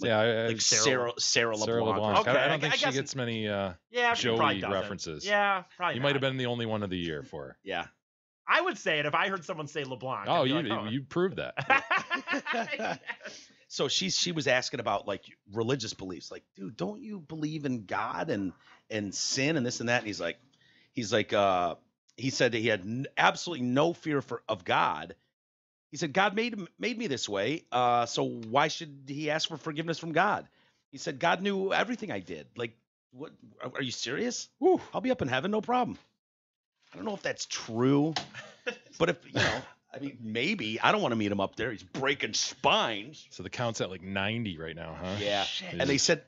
Like Sarah Sarah LeBlanc. LeBlanc. Okay, I I don't think she guess- gets many yeah, she probably Joey doesn't. references. Yeah, probably. You might have not. been the only one of the year for her. Yeah. I would say it if I heard someone say LeBlanc. Oh, I'd be you like, oh. you proved that. So she was asking about like religious beliefs, like, dude, don't you believe in God and sin and this and that? And he said that he had absolutely no fear of God. He said God made me this way, so why should he ask for forgiveness from God? He said God knew everything I did. Like, what? Are you serious? Woo, I'll be up in heaven, no problem. I don't know if that's true, but if you know. I mean, maybe. I don't want to meet him up there. He's breaking spines. So the count's at like 90 right now, huh? Yeah. And they said,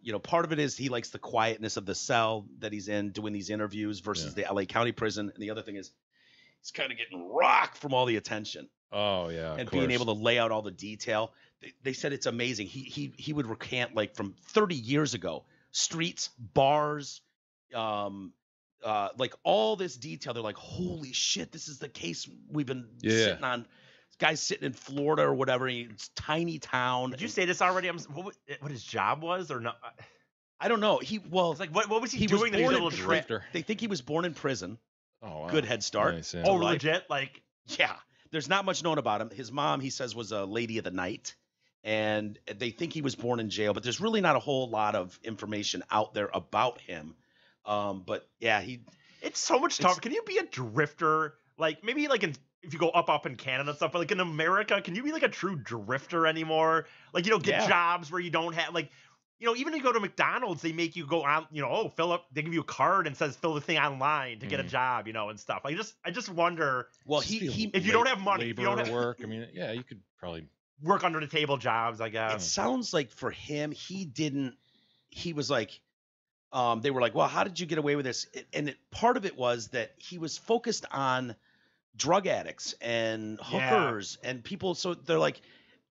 you know, part of it is he likes the quietness of the cell that he's in doing these interviews versus the LA County prison. And the other thing is he's kind of getting rocked from all the attention Oh yeah. and being able to lay out all the detail. They said it's amazing. He would recant like from 30 years ago, streets, bars, like all this detail. They're like, holy shit, this is the case we've been sitting on. This guy's sitting in Florida or whatever. It's tiny town. Did you say this already? What his job was or not? I don't know. It's like what was he he was doing that he was born able in to pri- Drifter. They think he was born in prison. Oh, wow. Good head start. Nice, yeah. Oh, life. legit? Like, Yeah. There's not much known about him. His mom, he says, was a lady of the night. And they think he was born in jail, but there's really not a whole lot of information out there about him. But yeah, it's so much tougher. Can you be a drifter? Like maybe like if you go up in Canada and stuff, but like in America, can you be like a true drifter anymore? Like, you know, get jobs where you don't have like, you know, even if you go to McDonald's, they make you go on, you know, they give you a card and says fill the thing online to get a job, you know, and stuff. I just wonder. well, Just be he If you don't have money, if you don't labor have work. I mean, yeah, you could probably. work under the table jobs, I it guess. sounds like for him, he was like, they were like, well, how did you get away with this? And part of it was that he was focused on drug addicts and hookers and people. So they're like,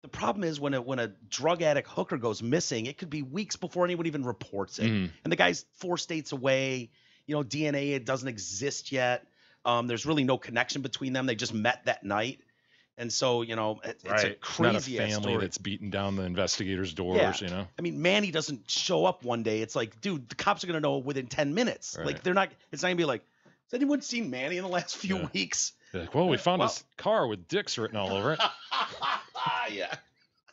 the problem is when a drug addict hooker goes missing, it could be weeks before anyone even reports it. And the guy's 4 states away. You know, DNA, it doesn't exist yet. There's really no connection between them. They just met that night. And so, you know, it's a crazy Not a family story. that's beating down the investigators' doors, you know? I mean, Manny doesn't show up one day. It's like, dude, the cops are going to know within 10 minutes. Right. Like, it's not going to be like, has anyone seen Manny in the last few weeks? They're like, well, we found his car with dicks written all over it. Yeah.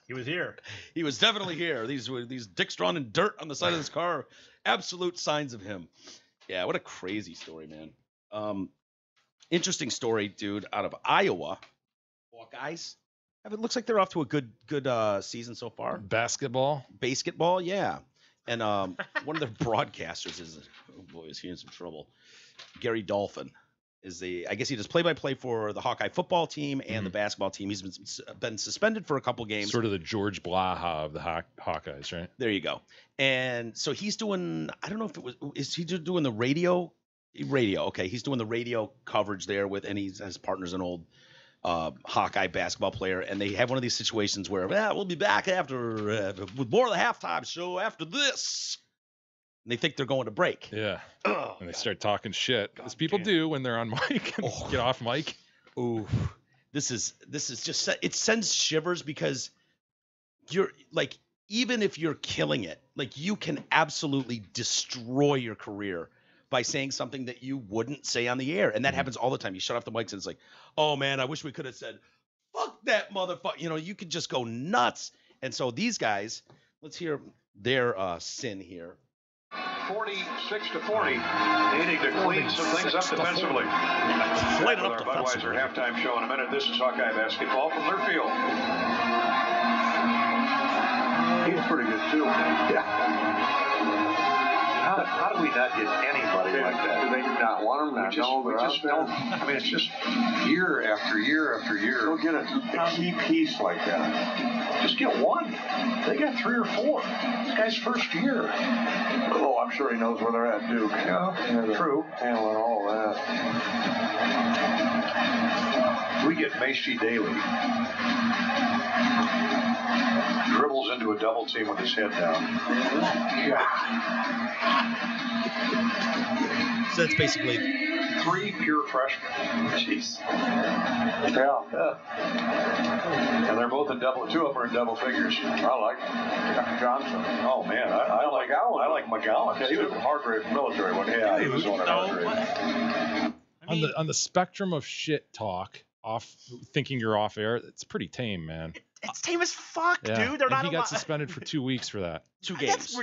He was here. He was definitely here. These dicks drawn in dirt on the side of this car. Absolute signs of him. Yeah, what a crazy story, man. Interesting story, dude, out of Iowa. Hawkeyes. It looks like they're off to a good season so far. Basketball, yeah. And one of their broadcasters is, oh boy, is he in some trouble? Gary Dolphin is I guess he does play-by-play for the Hawkeye football team and the basketball team. He's been suspended for a couple games. sort of the George Blaha of the Hawkeyes, right? There you go. And so he's doing, I don't know if is he just doing the radio? Okay, he's doing the radio coverage there and his partner's an old Hawkeye basketball player, and they have one of these situations where, we'll be back after with more of the halftime show after this. And they think they're going to break. Yeah. And they start talking shit, as people do when they're on mic and get off mic. Ooh, this is just, it sends shivers because you're like, even if you're killing it, like you can absolutely destroy your career by saying something that you wouldn't say on the air. And that happens all the time. You shut off the mics and it's like, oh man, I wish we could have said, fuck that motherfucker. You know, you could just go nuts. And so these guys, let's hear their sin here. 46-40, needing to clean some things up defensively. Clean it up With our Budweiser halftime show in a minute. This is Hawkeye basketball from Learfield. He's pretty good too. Yeah. How do we not get anybody like that? Do they not want them? I mean, it's just year after year after year. Go get a key piece like that. Just get one. They got 3 or 4. This guy's first year. Oh, I'm sure he knows where they're at, Duke. Yeah, true. Handling all of that. We get Macy Daly. Dribbles into a double team with his head down. So it's basically 3 pure freshmen. Jeez. Yeah. And they're both in double. 2 of them are in double figures. I like Johnson. Oh man, I like McGowan. I like McGowan. Yeah, he was in Hargrave military one. Yeah, he was on Hargrave. On the spectrum of shit talk, thinking you're off air, it's pretty tame, man. It's tame as fuck, dude. They're and not. He got suspended for 2 weeks for that. 2 games.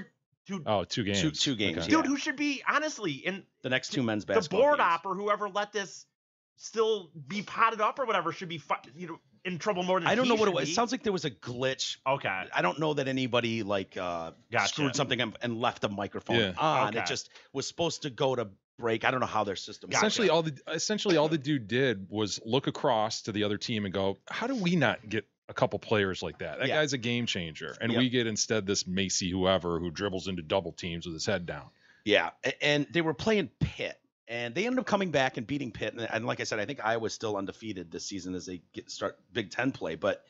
Dude, 2 games. Two games. Okay. Dude, who should be honestly in the next 2 men's the basketball board games. op or whoever let this still be potted up or whatever should be in trouble more than I don't know what it should was. be. It sounds like there was a glitch. Okay. I don't know that anybody screwed something up and left the microphone on. Okay. It just was supposed to go to break. I don't know how their system. Essentially, all the dude did was look across to the other team and go, "How do we not get a couple players like that? That guy's a game changer, and we get instead this Macy whoever who dribbles into double teams with his head down." Yeah, and they were playing Pitt, and they ended up coming back and beating Pitt. And like I said, I think Iowa's still undefeated this season as they start Big Ten play. But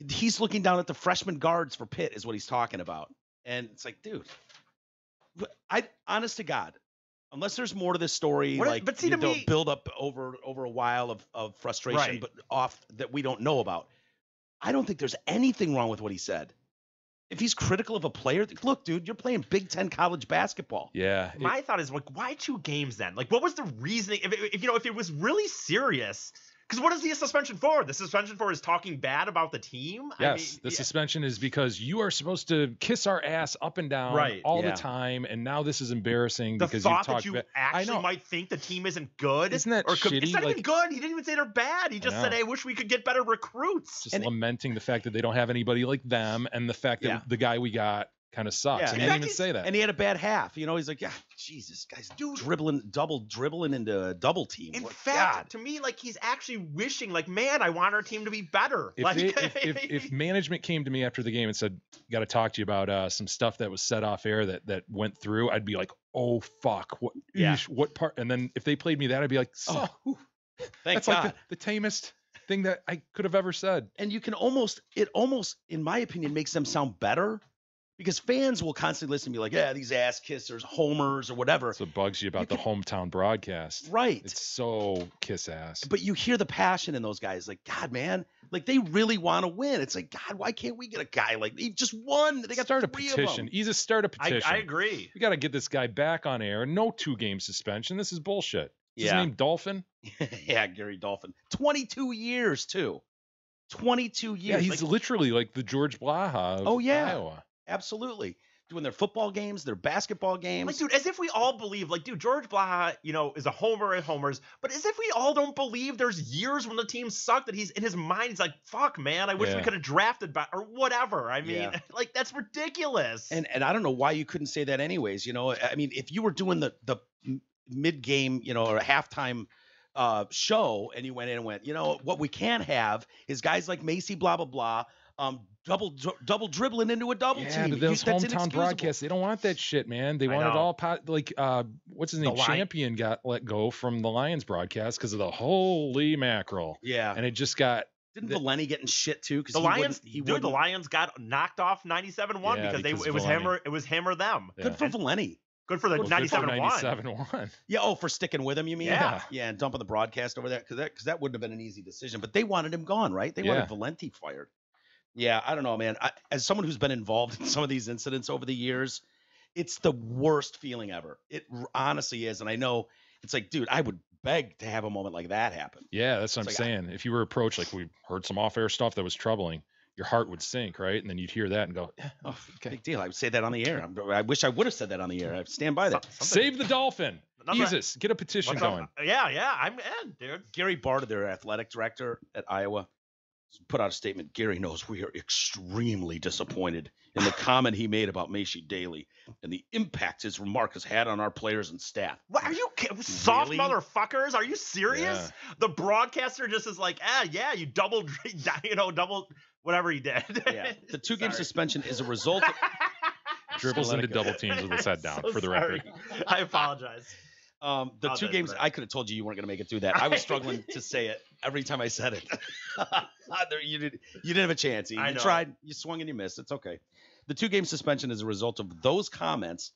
he's looking down at the freshman guards for Pitt is what he's talking about, and it's like, dude, honest to God. Unless there's more to this story, they'll build up over a while of frustration, but that we don't know about. I don't think there's anything wrong with what he said. If he's critical of a player, look, dude, you're playing Big Ten college basketball. Yeah. My thought is why 2 games then? Like, what was the reasoning? If it was really serious. Because what is the suspension for? The suspension for is talking bad about the team? Yes, suspension is because you are supposed to kiss our ass up and down all the time, and now this is embarrassing because you talked that you actually might think the team isn't good. Isn't that shitty? It's not even good. He didn't even say they're bad. He just said, "I wish we could get better recruits." Just lamenting the fact that they don't have anybody like them, and the fact that the guy we got kind of sucks. Yeah, And he didn't even say that. And he had a bad half. You know, he's like, yeah, Jesus, guys, dribbling into a double team. In What- fact, God. to me, like he's actually wishing, like, man, I want our team to be better. If, Like, if management came to me after the game and said, got to talk to you about some stuff that was set off air that went through, I'd be like, oh, fuck. What, Yeah. what part? And then if they played me that, I'd be like, so, Thank that's God. like the tamest thing that I could have ever said. And you can almost, in my opinion, makes them sound better because fans will constantly listen to me like, yeah, these ass kissers, homers, or whatever. That's what bugs you about the hometown broadcast. Right. It's so kiss ass. But you hear the passion in those guys. Like, God, man, like they really want to win. It's like, God, why can't we get a guy like he just won? They got start a 3 of petition. them. Easy, start a petition. I agree. We got to get this guy back on air. No 2-game suspension. This is bullshit. Is his Yeah. name Dolphin? Yeah, Gary Dolphin. 22 years, too. 22 years. Yeah, he's Like, literally like the George Blaha of Oh, yeah. Iowa. absolutely. Doing their football games, their basketball games. Like, dude, as if we all believe, like, dude, George Blaha, you know, is a homer at homers, but as if we all don't believe there's years when the team sucked that he's in his mind, he's like, fuck, man, I wish we Yeah. could have drafted back or whatever. I mean, Yeah. like, that's ridiculous. And I don't know why you couldn't say that anyways. You know, I mean, if you were doing the mid-game, you know, or a halftime show and you went in and went, you know, what we can have is guys like Macy, blah, blah, blah, double dribbling into a double Yeah, team. but those That's hometown inexcusable. broadcasts, they don't want that shit, man. They I want it know. all like what's his name? The Lion- Champion got let go from the Lions broadcast because of the holy mackerel. Yeah. And it just got Didn't Valeni get in shit too? Because the Lions, he dude, wouldn't. the Lions got knocked off 97-1 Yeah, because because it was Valeni. it was hammer them. Good for Valeni. Good for the well, good for 97-1. 97-1. Yeah. Oh, for sticking with him, you mean? Yeah. Yeah, and dumping the broadcast over there because that wouldn't have been an easy decision. But they wanted him gone, right? They wanted Valenti fired. Yeah, I don't know, man. As someone who's been involved in some of these incidents over the years, it's the worst feeling ever. It honestly is. And I know it's like, dude, I would beg to have a moment like that happen. Yeah, that's what I'm It's like, saying. If you were approached, like we heard some off-air stuff that was troubling, your heart would sink, right? And then you'd hear that and go, yeah, Oh, okay. big deal. I would say that on the air. I wish I would have said that on the air. I stand by that. Save the Dolphin. Another- Jesus, get a petition What's up? going. Yeah, I'm in, dude. Gary Barta, their athletic director at Iowa, put out a statement. Gary knows we are extremely disappointed in the comment he made about Macy Daly and the impact his remark has had on our players and staff. What are you soft Really? motherfuckers? Are you serious? Yeah. The broadcaster just is like, yeah, you double whatever he did. Yeah. The 2-game Sorry. suspension is a result of Dribbles Let into it go. double teams with his head down, So for the sorry. record. I apologize. the Apologize 2 games. for that. I could have told you weren't going to make it through that. I was struggling to say it every time I said it. you didn't have a chance. You I know. tried, you swung and you missed. It's okay. The 2-game suspension is a result of those comments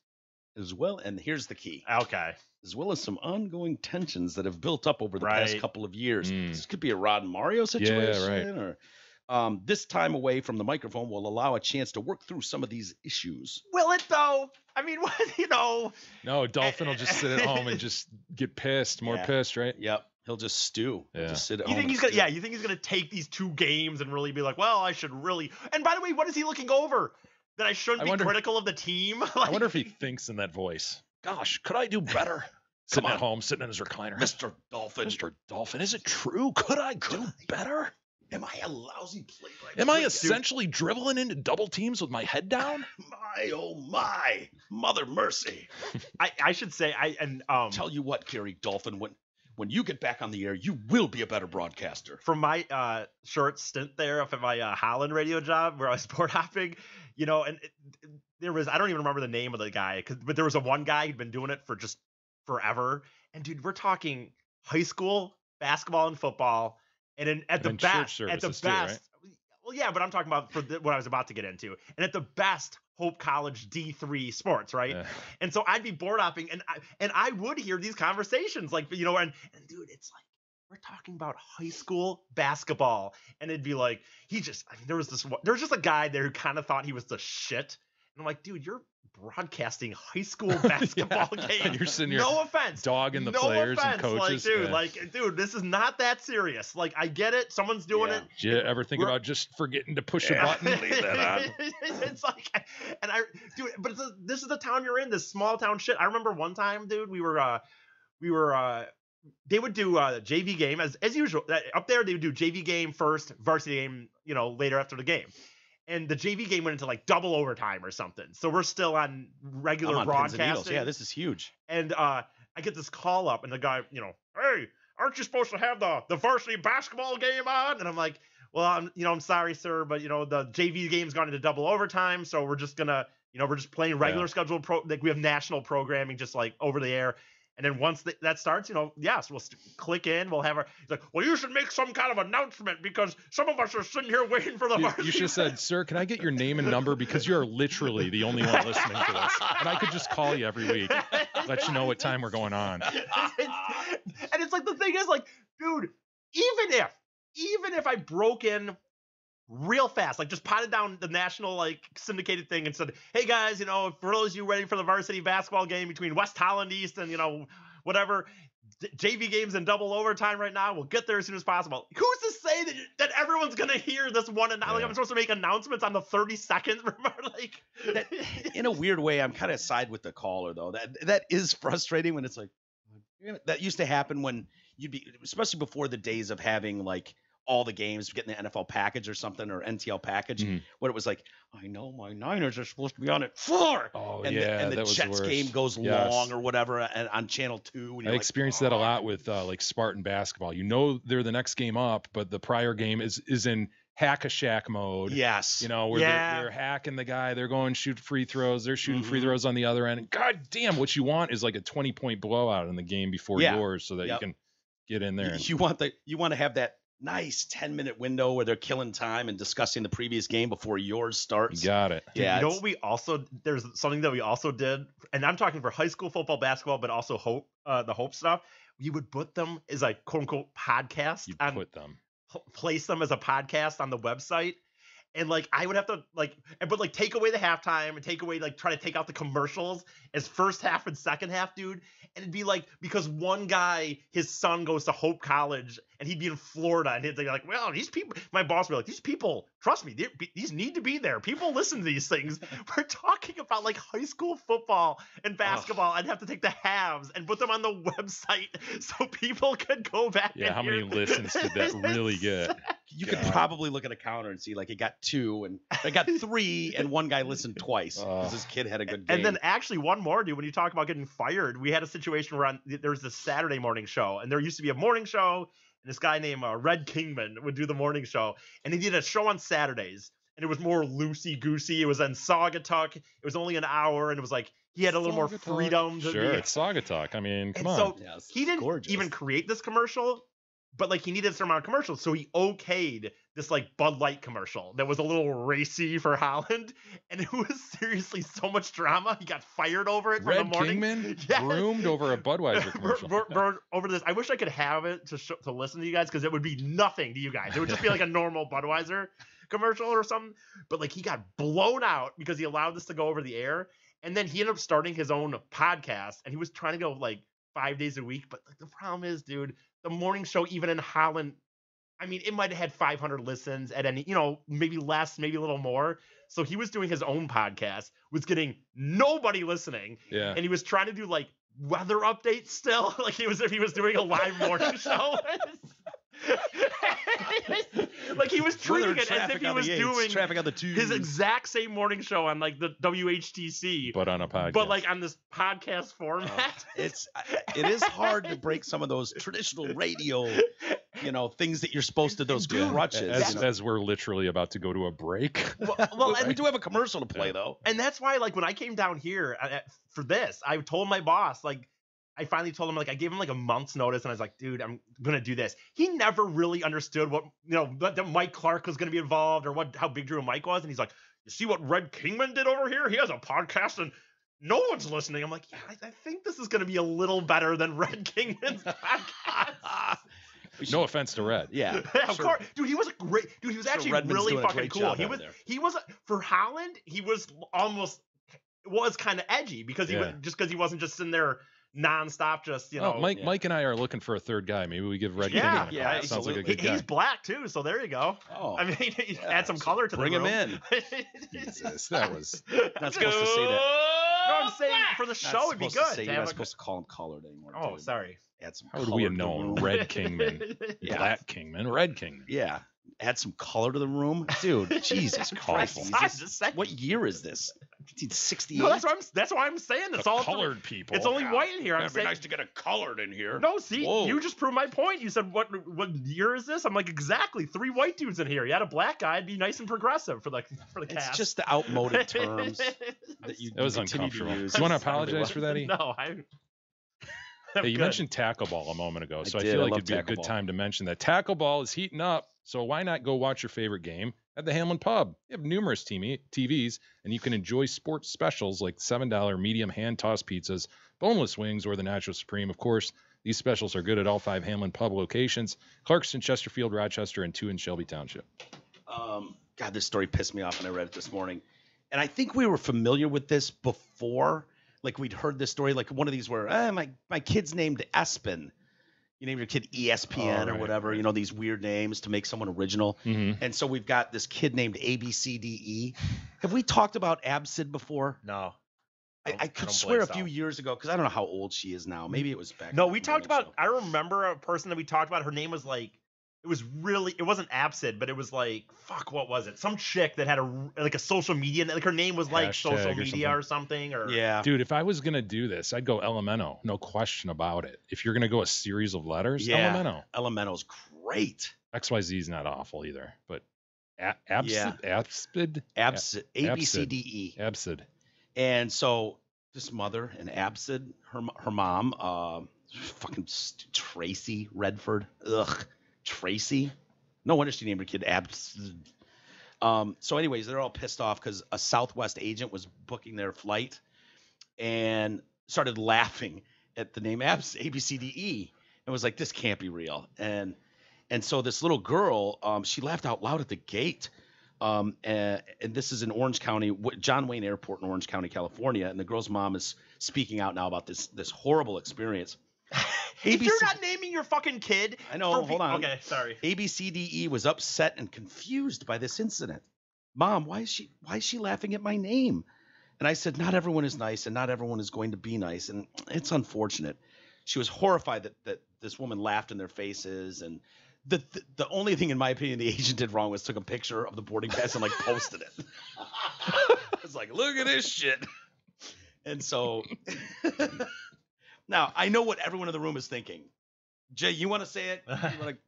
as well. And here's the key. Okay. As well as some ongoing tensions that have built up over the past Right. couple of years. Mm. This could be a Rod and Mario situation, right. or this time away from the microphone will allow a chance to work through some of these issues. Will it though? I mean, what, No, Dolphin will just sit at home and just get pissed, more Yeah. pissed, right? Yep, he'll just stew. He'll Yeah. just sit at You home. think and he's gonna? stew. Yeah, you think he's gonna take these 2 games and really be like, well, I should really. And by the way, what is he looking over? That I shouldn't I be wonder- critical of the team. I wonder if he thinks in that voice. Gosh, could I do better? Sitting on. at home, sitting in his recliner. Mr. Dolphin. Mr. Dolphin, is it true? Could I do better? Am I a lousy play-by-play? Am I guy? essentially dribbling into double teams with my head down? My oh my, mother mercy! I should say Tell you what, Gary Dolphin, when you get back on the air, you will be a better broadcaster. from my short stint there of my Holland radio job where I was sport hopping, and there was, I don't even remember the name of the guy, but there was one guy who'd been doing it for just forever. And dude, we're talking high school basketball and football, and at the And church best, services too, right? well, yeah, but I'm talking about what I was about to get into, and at the best, Hope College D3 sports, right? Yeah. And so I'd be board hopping, and I would hear these conversations, like, and dude, it's like, we're talking about high school basketball, and it'd be like, there was just a guy there who kind of thought he was the shit, and I'm like, dude, you're broadcasting high school basketball Yeah. games. You're sitting here no offense, dogging the no players and offense. coaches. Like, dude, this is not that serious. Like, I get it, someone's doing Yeah. it. Did you ever think We're- about just forgetting to push a button? Leave that on. It's like, and dude, but this is the town you're in, this small town shit. I remember one time, dude, they would do a JV game as usual. Up there, they would do JV game first, varsity game, later after the game. and the JV game went into like double overtime or something. So we're still on regular I'm on pins and needles. broadcasting. Yeah, this is huge. And I get this call up, and the guy, hey, aren't you supposed to have the varsity basketball game on? And I'm like, well, I'm sorry, sir, but the JV game's gone into double overtime, so we're just gonna, we're just playing regular scheduled like we have national programming just like over the air. And then once that starts, yes, we'll click in. We'll have he's like, well, you should make some kind of announcement because some of us are sitting here waiting for the varsity. You should have said, sir, can I get your name and number? Because you're literally the only one listening to this. And I could just call you every week, let you know what time we're going on. And it's like, the thing is, like, dude, even if I broke in real fast, like just potted down the national like syndicated thing and said, hey guys, for those of you ready for the varsity basketball game between West Holland East and whatever, JV games in double overtime right now, we'll get there as soon as possible. Who's to say that everyone's gonna hear this one and like I'm supposed to make announcements on the 30 seconds? Like that, in a weird way, I'm kind of side with the caller though. That is frustrating when it's like that used to happen when you'd be, especially before the days of having like all the games, getting the NFL package or something, or NTL package, what it was like, I know my Niners are supposed to be on at 4. Oh, and yeah, the Jets game goes long or whatever on Channel 2. And I experienced that a lot with like Spartan basketball. They're the next game up, but the prior game is in hack-a-shack mode. Yes. Where they're hacking the guy, they're going shoot free throws, they're shooting free throws on the other end. And God damn, what you want is like a 20-point blowout in the game before yours so that you can get in there. You want to have that nice 10-minute window where they're killing time and discussing the previous game before yours starts. You got it. Yeah. What we also, there's something that we also did, and I'm talking for high school football, basketball, but also the Hope stuff. We would put them as a quote unquote podcast. Place them as a podcast on the website. And like I would have to but take away the halftime and take away try to take out the commercials as first half and second half, dude. And it'd be like because one guy, his son goes to Hope College and he'd be in Florida and he'd be like, well, these people, my boss would be like, these people, trust me, these need to be there. People listen to these things. We're talking about like high school football and basketball. I'd have to take the halves and put them on the website so people could go back. Yeah, how many listens did that really get? You could probably look at a counter and see like it got 2 and it got 3 and one guy listened twice because this kid had a good game. And then actually one more, dude, when you talk about getting fired, we had a situation where there was this Saturday morning show and there used to be a morning show and this guy named Red Kingman would do the morning show and he did a show on Saturdays and it was more loosey-goosey. It was in Saugatuck. It was only an hour and it was like he had a little more freedom. Sure, it's Saugatuck. I mean, come on. So he didn't even create this commercial. But like he needed a certain amount of commercials, so he okayed this like Bud Light commercial that was a little racy for Holland, and it was seriously so much drama. He got fired over it. Red from the morning. Kingman groomed over a Budweiser commercial. Over this, I wish I could have it to listen to you guys because it would be nothing to you guys. It would just be like a normal Budweiser commercial or something. But like he got blown out because he allowed this to go over the air, and then he ended up starting his own podcast, and he was trying to go like 5 days a week. But like the problem is, dude. The morning show, even in Holland, I mean, it might have had 500 listens at any, maybe less, maybe a little more. So he was doing his own podcast, was getting nobody listening. Yeah. And he was trying to do like weather updates still. Like he was doing a live morning show. Like he was treating it as if he was doing traffic on the tubes. His exact same morning show on like the WHTC, but on a podcast, but like on this podcast format. It is hard to break some of those traditional radio, things that you're supposed to, those crutches. As we're literally about to go to a break. Well, and we do have a commercial to play though, and that's why like when I came down here for this, I told my boss like. I finally told him, like, I gave him like a month's notice and I was like, dude, I'm going to do this. He never really understood what, that Mike Clark was going to be involved or how big Drew and Mike was. And he's like, you see what Red Kingman did over here? He has a podcast and no one's listening. I'm like, yeah, I think this is going to be a little better than Red Kingman's podcast. No offense to Red. Yeah. Of course. Dude, he was great. Dude, he was actually really fucking cool. He was for Holland, he was kind of edgy because he wasn't just sitting there nonstop, just Mike and I are looking for a third guy. Maybe we give Red King. Yeah, sounds like a good guy. He's black too, so there you go. Oh, I mean, add some color to the room. Bring him in. Jesus, that was not supposed to say that. No, I'm saying for the show it'd be good. You're not supposed to call him colored anymore. Oh, dude. sorry. Add some How would we have known? Red Kingman, Black Kingman, Red Kingman. Yeah. add some color to the room, dude. Jesus Christ! What year is this? 1968. No, that's why I'm saying it's The all colored people. It's only white in here. I'm It'd be saying nice to get a colored in here. no. See, Whoa. you just proved my point. You said what year is this? I'm like exactly 3 white dudes in here. You had a black guy. It'd be nice and progressive for the cast. It's just the outmoded terms that you That was continue uncomfortable. to use. Do you want to apologize for that, E? No, Hey, you mentioned tackle ball a moment ago, so I did. feel I like love it'd be a tackle good ball. time to mention that tackle ball is heating up. So why not go watch your favorite game at the Hamlin Pub? They have numerous TVs, and you can enjoy sports specials like $7 medium hand-tossed pizzas, boneless wings, or the Nacho Supreme. Of course, these specials are good at all 5 Hamlin Pub locations: Clarkston, Chesterfield, Rochester, and 2 in Shelby Township. God, this story pissed me off when I read it this morning. And I think we were familiar with this before. Like, we'd heard this story, like one of these where, my kid's named Espen. You name your kid ESPN or whatever, you know, these weird names to make someone original. Mm-hmm. And so we've got this kid named ABCDE. Have we talked about Absid before? no. I could swear a few years ago, because I don't know how old she is now. Maybe it was back. No, in we the talked morning about. I remember a person that we talked about. Her name was like. It wasn't Absid, but it was like fuck. What was it? Some chick that had a social media. Like her name was like Hashtag social or media or something. Or Yeah. Dude, if I was going to do this, I'd go Elemento. No question about it. If you're going to go a series of letters, Yeah. Elemento. Elemental's great. XYZ is not awful either, but Yeah. Absid? Absid. ABCDE. Absid. And so this mother and Absid, her mom, fucking Tracy Redford. Ugh. Tracy. No wonder she named her kid Absid. So anyways, they're all pissed off because a Southwest agent was booking their flight and started laughing at the name ABCDE and was like, this can't be real. And so this little girl, she laughed out loud at the gate. And this is in Orange County, John Wayne Airport in Orange County, California. And the girl's mom is speaking out now about this horrible experience. if you're not naming your fucking kid, I know. Hold on. Okay, sorry. ABCDE was upset and confused by this incident. Mom, why is she laughing at my name? And I said, not everyone is nice, and not everyone is going to be nice, and it's unfortunate. She was horrified that this woman laughed in their faces, and the only thing, in my opinion, the agent did wrong was took a picture of the boarding pass and like posted it. It's like, look at this shit. And so now I know what everyone in the room is thinking. Jay, you want to say it?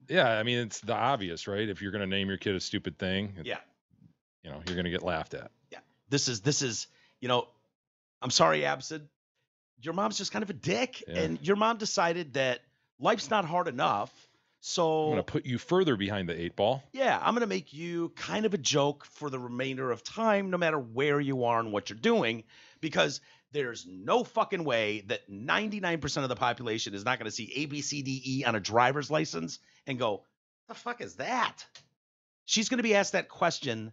Yeah, I mean, it's the obvious, right? If you're going to name your kid a stupid thing, Yeah. you know, you're going to get laughed at. Yeah. This is, you know, I'm sorry, Absid. Your mom's just kind of a dick. Yeah. And your mom decided that life's not hard enough. So I'm going to put you further behind the 8 ball. yeah, I'm going to make you kind of a joke for the remainder of time, no matter where you are and what you're doing, because there's no fucking way that 99% of the population is not going to see ABCDE on a driver's license and go, the fuck is that? She's going to be asked that question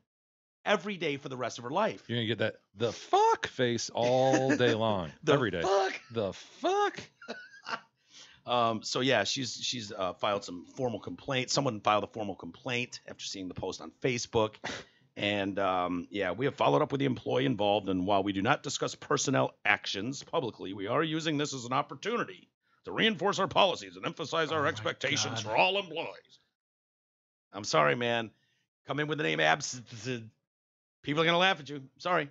every day for the rest of her life. You're going to get that the fuck face all day long. Every day. Fuck? The fuck? So yeah, she's filed some formal complaint. Someone filed a formal complaint after seeing the post on Facebook. And yeah, we have followed up with the employee involved. And while we do not discuss personnel actions publicly, we are using this as an opportunity to reinforce our policies and emphasize our expectations for all employees. I'm sorry, man. Come in with the name Abs. People are gonna laugh at you. Sorry.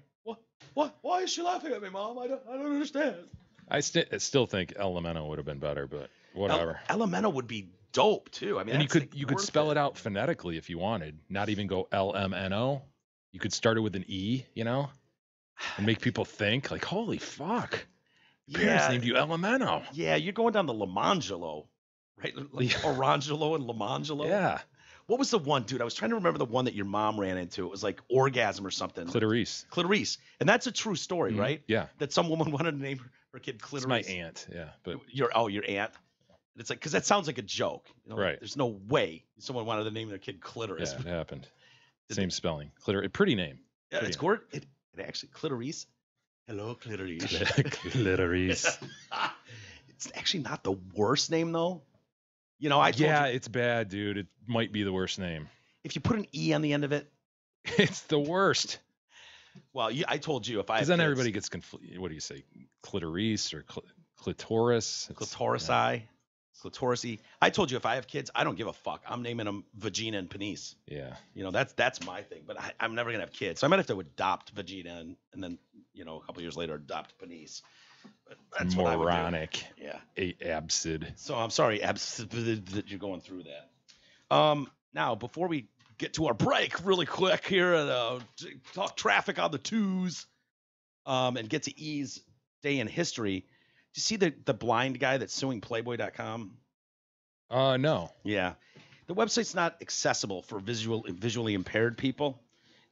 What? Why is she laughing at me, Mom? I don't understand. I still think Elemento would have been better, but whatever. Elemental would be dope too. I mean, And you could spell it out phonetically if you wanted, not even go LMNO. You could start it with an E, you know, and make people think like, holy fuck, parents named you Elemento. Yeah, you're going down the Lamangelo, right? Like Orangelo and Lamangelo. Yeah, What was the one, dude? I was trying to remember the one that your mom ran into. It was like orgasm or something. Clitoris. Clitoris. And that's a true story, Mhm. right? Yeah, That some woman wanted to name her kid it's Clitoris. my aunt. Yeah, but Your aunt. And it's like, because that sounds like a joke. You know? Right. There's no way someone wanted to name their kid Clitoris. yeah, it happened. Did Same spelling. Clitoris. Pretty name. Yeah, it's Pretty good. It actually, Clitoris. Hello, Clitoris. Clitoris. It's actually not the worst name, though. You know, I told Yeah, you, it's bad, dude. It might be the worst name. if you put an E on the end of it, It's the worst. well, I told you if I Because have then kids, everybody gets confused. What do you say? Clitoris or clitoris? It's- clitoris yeah. eye. Clitoris-y. I told you if I have kids, I don't give a fuck. I'm naming them Vagina and Penis. Yeah. That's my thing. But I'm never gonna have kids, so I might have to adopt Vagina and then a couple years later adopt Penis. But that's what I would do. Moronic. Yeah. Absid. So I'm sorry, Absid, that you're going through that. Now before we get to our break, really quick here, and talk traffic on the twos, and get to E's day in history. Do you see the blind guy that's suing Playboy.com? No. Yeah. The website's not accessible for visually impaired people.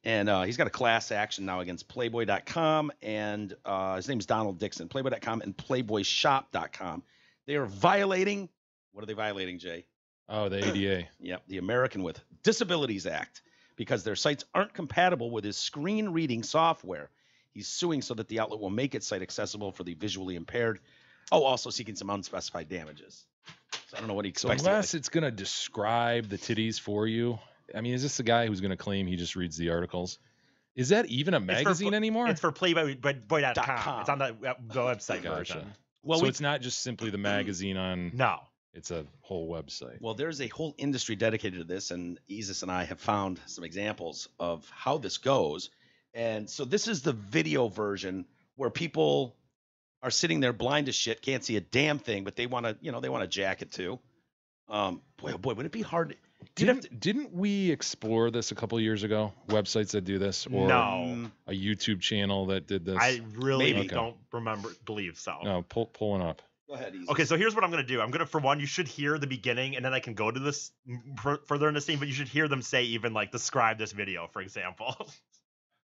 And he's got a class action now against Playboy.com. And his name's Donald Dixon. Playboy.com and PlayboyShop.com. They are violating. What are they violating, Jay? Oh, the ADA. Yep. The American with Disabilities Act. Because their sites aren't compatible with his screen reading software. He's suing so that the outlet will make its site accessible for the visually impaired. Oh, also seeking some unspecified damages. So I don't know what he expects. Unless it's going to describe the titties for you. I mean, is this the guy who's going to claim he just reads the articles? Is that even a magazine anymore? It's for Playboy.com. It's on the website version. Well, so it's not just simply the magazine on... No. It's a whole website. Well, there's a whole industry dedicated to this, and Isis and I have found some examples of how this goes. And so this is the video version where people are sitting there blind as shit, can't see a damn thing, but they want to jack it too. Boy, would it be hard? Didn't we explore this a couple of years ago? Websites that do this, or no, a YouTube channel that did this? I really don't believe so. No, pull one up. Go ahead, Isis. Okay, so here's what I'm going to do. For one, you should hear the beginning, and then I can go to this further in the scene, but you should hear them say even like describe this video, for example.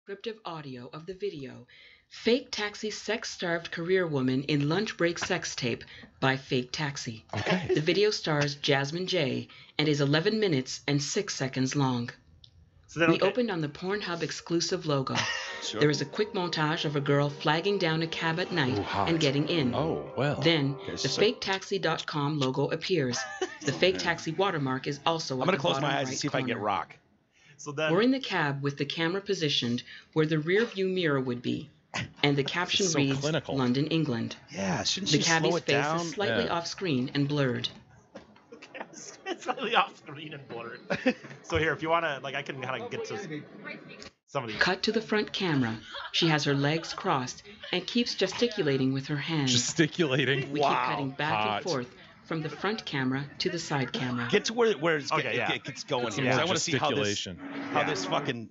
Descriptive audio of the video. Fake Taxi Sex-Starved Career Woman in Lunch Break Sex Tape by Fake Taxi. Okay. The video stars Jasmine J. and is 11 minutes and 6 seconds long. We opened on the Pornhub exclusive logo. Sure. There is a quick montage of a girl flagging down a cab at night and getting in. Oh, well. Then, the FakeTaxi.com logo appears. The Fake Taxi watermark is also I'm going to close my eyes and see if I can get rock. So then, we're in the cab with the camera positioned where the rear view mirror would be. And the caption reads, clinical. London, England. Yeah, shouldn't The you slow cabbie's it face down? is slightly off screen and blurred. it's slightly off screen and blurred. So here, if you want to, I can kind of get to some of these. Cut to the front camera. She has her legs crossed and keeps gesticulating with her hands. Gesticulating? We keep cutting back and forth from the front camera to the side camera. Get to where it gets going here. More I want to see how gesticulation. this fucking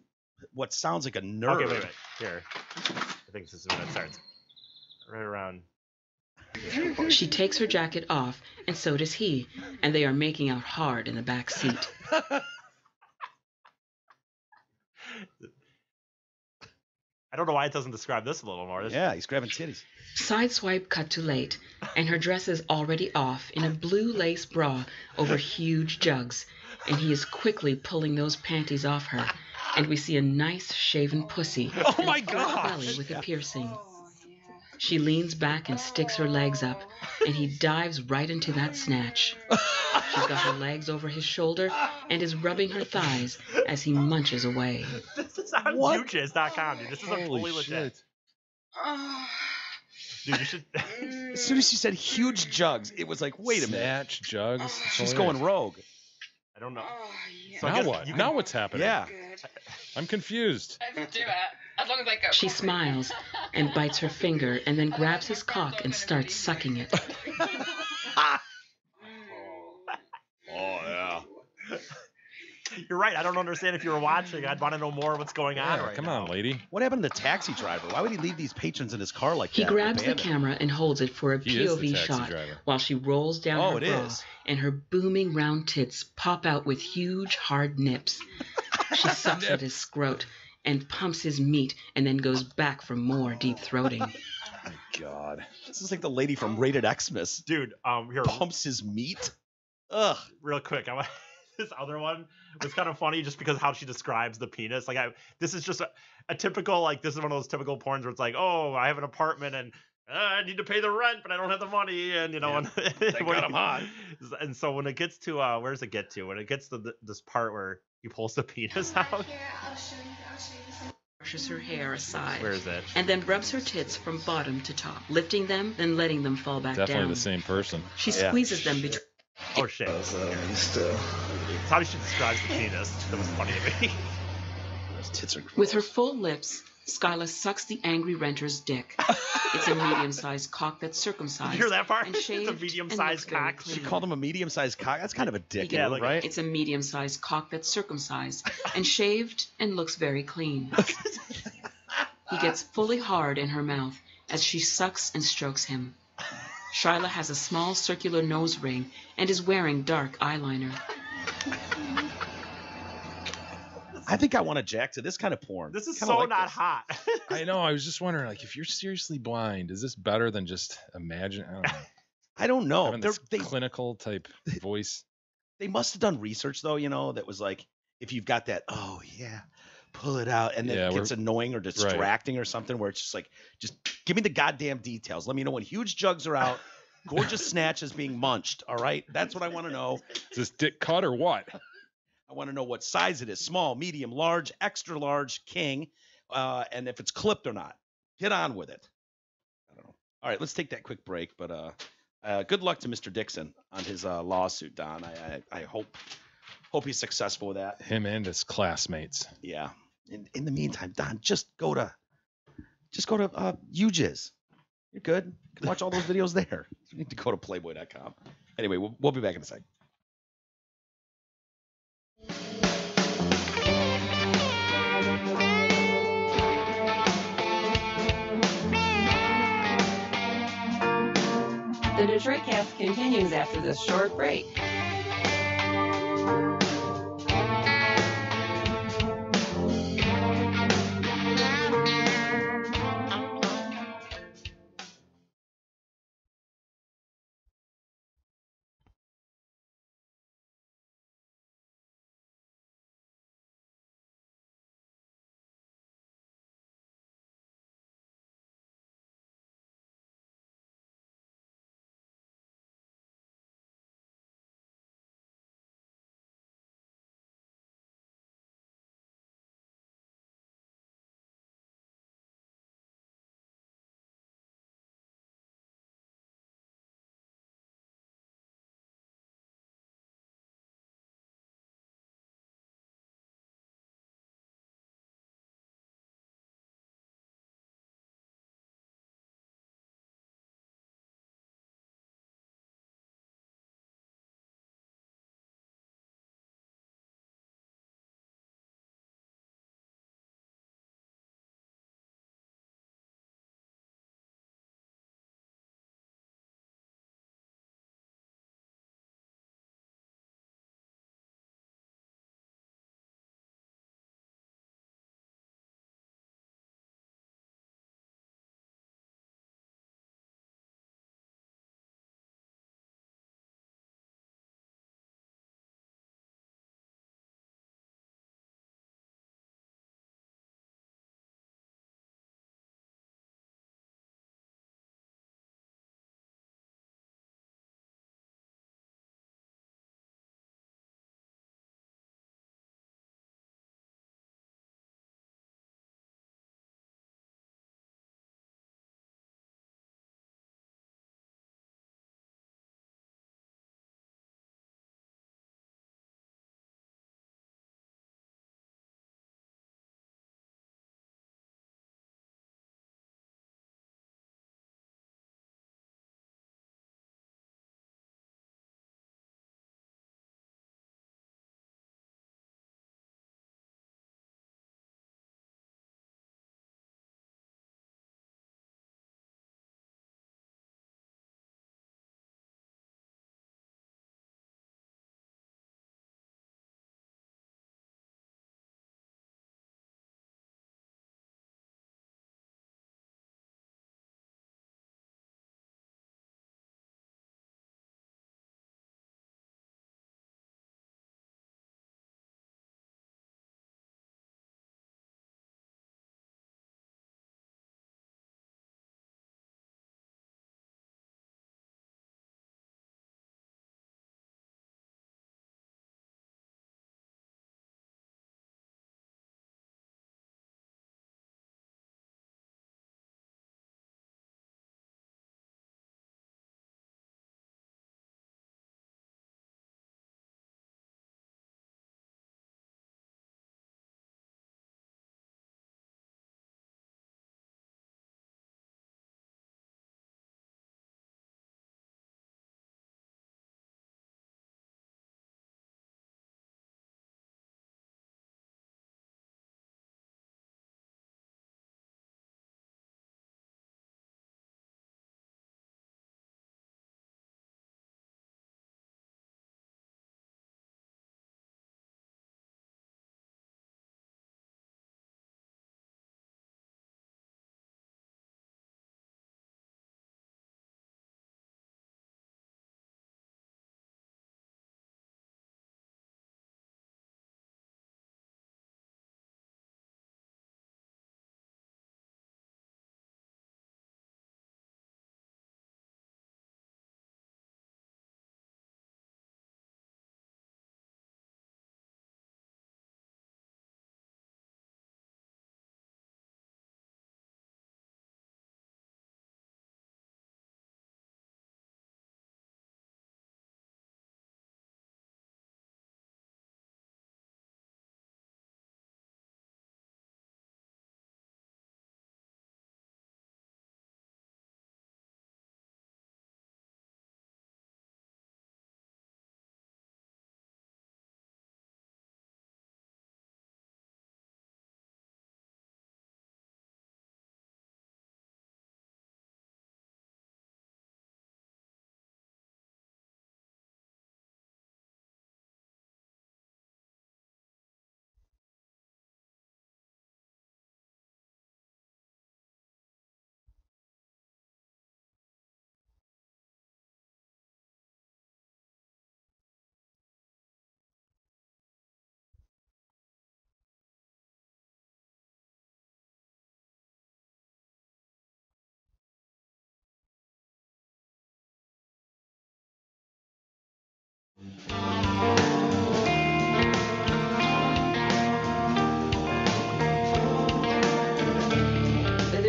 what sounds like a nerve. Okay, wait. Here. I think this is when it starts. Right around. She takes her jacket off, and so does he, and they are making out hard in the back seat. I don't know why it doesn't describe this a little more. Yeah, he's grabbing titties. Sideswipe cut to late, and her dress is already off in a blue lace bra over huge jugs, and he is quickly pulling those panties off her, and we see a nice shaven pussy Oh my and a flat belly with a piercing. She leans back and sticks her legs up, and he dives right into that snatch. She's got her legs over his shoulder and is rubbing her thighs as he munches away. This is on Uches.com, dude. This is fully legit. Dude, you should. As soon as she said huge jugs, it was like, wait a minute. Snatch, jugs. She's going rogue. I don't know. So now what? Now what's happening? Yeah. I'm confused. Let's do it. As long as I go. She smiles and bites her finger and then grabs his cock and starts sucking it. Oh, yeah. You're right. I don't understand if you were watching. I'd want to know more of what's going on right come now. on, lady. What happened to the taxi driver? Why would he leave these patrons in his car like He that? grabs the Abandoned? camera and holds it for a He is the POV taxi shot driver. while she rolls down Oh, her it bra is. and her booming round tits pop out with huge hard nips. She sucks at his scrot and pumps his meat and then goes back for more deep throating. God. This is like the lady from Rated Xmas. Dude, here, Pumps his meat? Ugh. real quick. This other one was kind of funny just because how she describes the penis. This is just a typical, this is one of those typical porns where it's like, oh, I have an apartment and I need to pay the rent, but I don't have the money. And, and Thank God I'm hot. And so when it gets to, where does it get to? When it gets to this part where he pulls the penis out. Brushes her hair aside. Where is it? And then rubs her tits from bottom to top, lifting them, then letting them fall back Definitely down. the same person. She squeezes them between Oh, shit. Because used to. It's how she describes the penis that was funny to me. Those tits are gross. With her full lips, Skyla sucks the angry renter's dick. It's a medium-sized cock that's circumcised. You hear that part? And It's shaved a and medium-sized looks very cock. clean. She called him a medium-sized cock. That's kind of a dick, Yeah, like- right? It's a medium-sized cock that's circumcised and shaved and looks very clean. He gets fully hard in her mouth as she sucks and strokes him. Shyla has a small circular nose ring and is wearing dark eyeliner. I think I want to jack to this kind of porn. This is Kinda so like not this. hot. I know. I was just wondering, like, if you're seriously blind, is this better than just imagine? I don't know. I don't know. Having this They clinical type voice. they must have done research though, that was like if you've got that, oh yeah, pull it out, and then Yeah, it gets annoying or distracting or something where it's just like, just give me the goddamn details. Let me know when huge jugs are out, gorgeous snatches being munched. All right, that's what I want to know. Is this dick cut or what? I want to know what size it is: small, medium, large, extra large, king, and if it's clipped or not. Get on with it. I don't know. All right, let's take that quick break. But good luck to Mr. Dixon on his lawsuit, Don. I hope he's successful with that. Him and his classmates. Yeah. In the meantime, Don, just go to UJizz. You're good. You can watch all those videos there. You need to go to playboy.com. Anyway, we'll be back in a second. The Detroit Cast continues after this short break.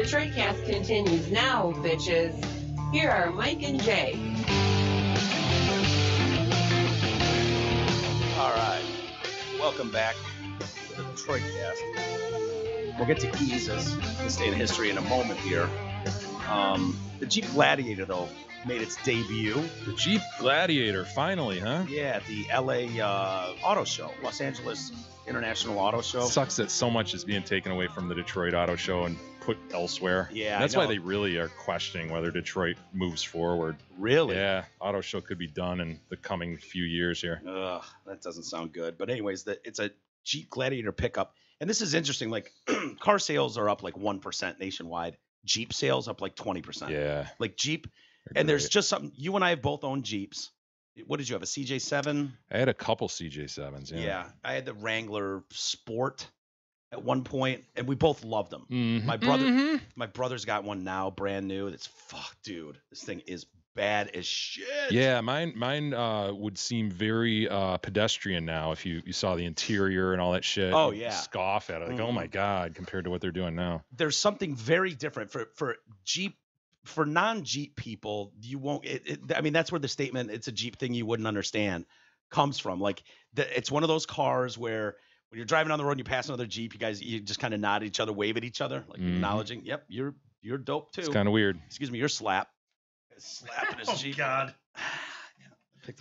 Detroit Cast continues now, bitches. Here are Mike and Jay. All right. Welcome back to the Detroit Cast. We'll get to Ease's this day in history in a moment here. The Jeep Gladiator, though, made its debut. The Jeep Gladiator, finally, huh? Yeah, at the LA Auto Show, Los Angeles International Auto Show. Sucks that so much is being taken away from the Detroit Auto Show and put elsewhere. Yeah, that's I know. why they really are questioning whether Detroit moves forward. Really? Yeah, Auto Show could be done in the coming few years here. Ugh, that doesn't sound good. But anyways, it's a Jeep Gladiator pickup. And this is interesting. Like, car sales are up like 1% nationwide. Jeep sales up like 20%. Yeah. Like Jeep. They're And there's great. just something. You and I have both owned Jeeps. What did you have? A CJ7? I had a couple CJ7s. Yeah. I had the Wrangler Sport at one point, and we both loved them. Mhm. My brother's got one now, brand new. That's dude. This thing is bad as shit. Yeah, mine would seem very pedestrian now if you saw the interior and all that shit. Oh, You'd yeah. scoff at it like, oh my god, compared to what they're doing now. There's something very different for Jeep. For non-Jeep people, you won't. I mean, that's where the statement "it's a Jeep thing you wouldn't understand" comes from. Like, it's one of those cars where when you're driving on the road and you pass another Jeep, you just kind of nod at each other, wave at each other, like acknowledging, "Yep, you're dope too." It's kind of weird. Excuse me, you're slapping his Jeep. God.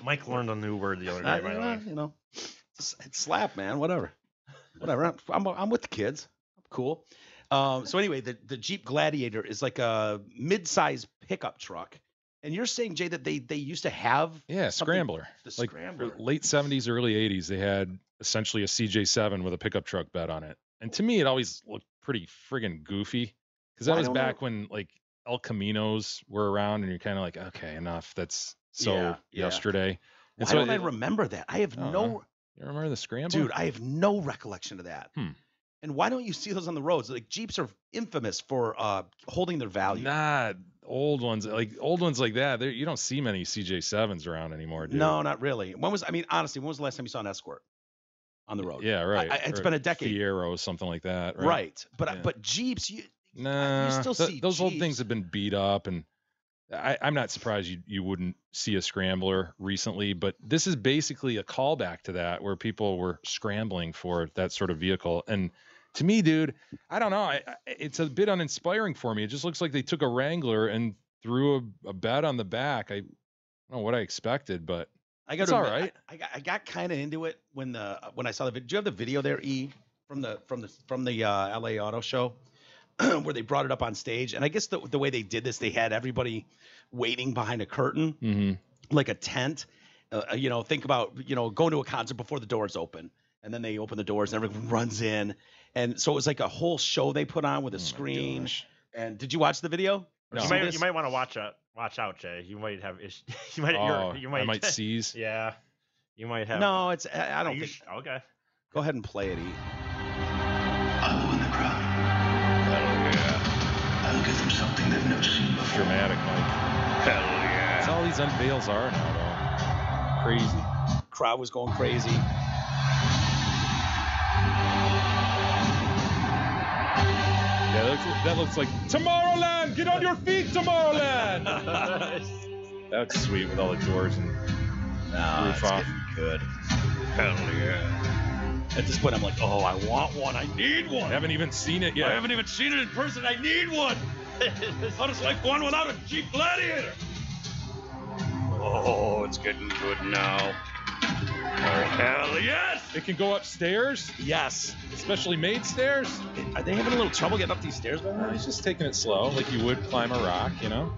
Mike learned a new word the other day, by the way. You know, it's slap, man. Whatever. I'm with the kids. I'm cool. So anyway, the Jeep Gladiator is like a mid-size pickup truck. And you're saying, Jay, that they used to have Scrambler. The Like Scrambler. late 70s, early 80s, they had essentially a CJ7 with a pickup truck bed on it. And to me, it always looked pretty friggin' goofy because that I was don't back know. when like El Caminos were around, and you're kind of like, okay, enough. That's so Yeah. yesterday. And Why don't I remember that? I have no, You remember the Scrambler? dude. I have no recollection of that. And why don't you see those on the roads? Like Jeeps are infamous for holding their value. Nah, old ones like that. You don't see many CJ7s around anymore, dude. No, not really. Honestly, when was the last time you saw an Escort on the road? Yeah, right. It's Or been a decade. Fiero, something like that. Right. Right. But Yeah. but Jeeps, you still see those old Jeeps. things have been beat up, and I'm not surprised you wouldn't see a Scrambler recently. But this is basically a callback to that, where people were scrambling for that sort of vehicle. And to me, dude, I don't know. It's a bit uninspiring for me. It just looks like they took a Wrangler and threw a bed on the back. I don't know what I expected, but it's all right. I got kind of into it when I saw the video. Do you have the video there, E, from the LA Auto Show, where they brought it up on stage? And I guess the way they did this, they had everybody waiting behind a curtain, like a tent. Think about going to a concert before the doors open, and then they open the doors and everyone runs in. And so it was like a whole show they put on with a screen. And did you watch the video? No. You might want to watch out, Jay. You might have issues. You might. I might seize. Yeah. You might have. No, I don't think. Okay. Go ahead and play it, E. I'll win the crowd. Hell yeah. I'll give them something they've never seen before. Dramatic, Mike. Hell yeah. That's all these unveils are now, though. Crazy. Crowd was going crazy. Yeah, that looks like Tomorrowland. Get on your feet, Tomorrowland. That's sweet with all the doors and roof off. Good. Hell yeah. At this point, I'm like, oh, I want one. I need one. I haven't even seen it yet. I haven't even seen it in person. I need one. How does life go on without a Jeep Gladiator? Oh, it's getting good now. Oh, hell yes. It can go upstairs, Yes. especially made stairs. Are they having a little trouble getting up these stairs, by the way? He's just taking it slow, like you would climb a rock, you know?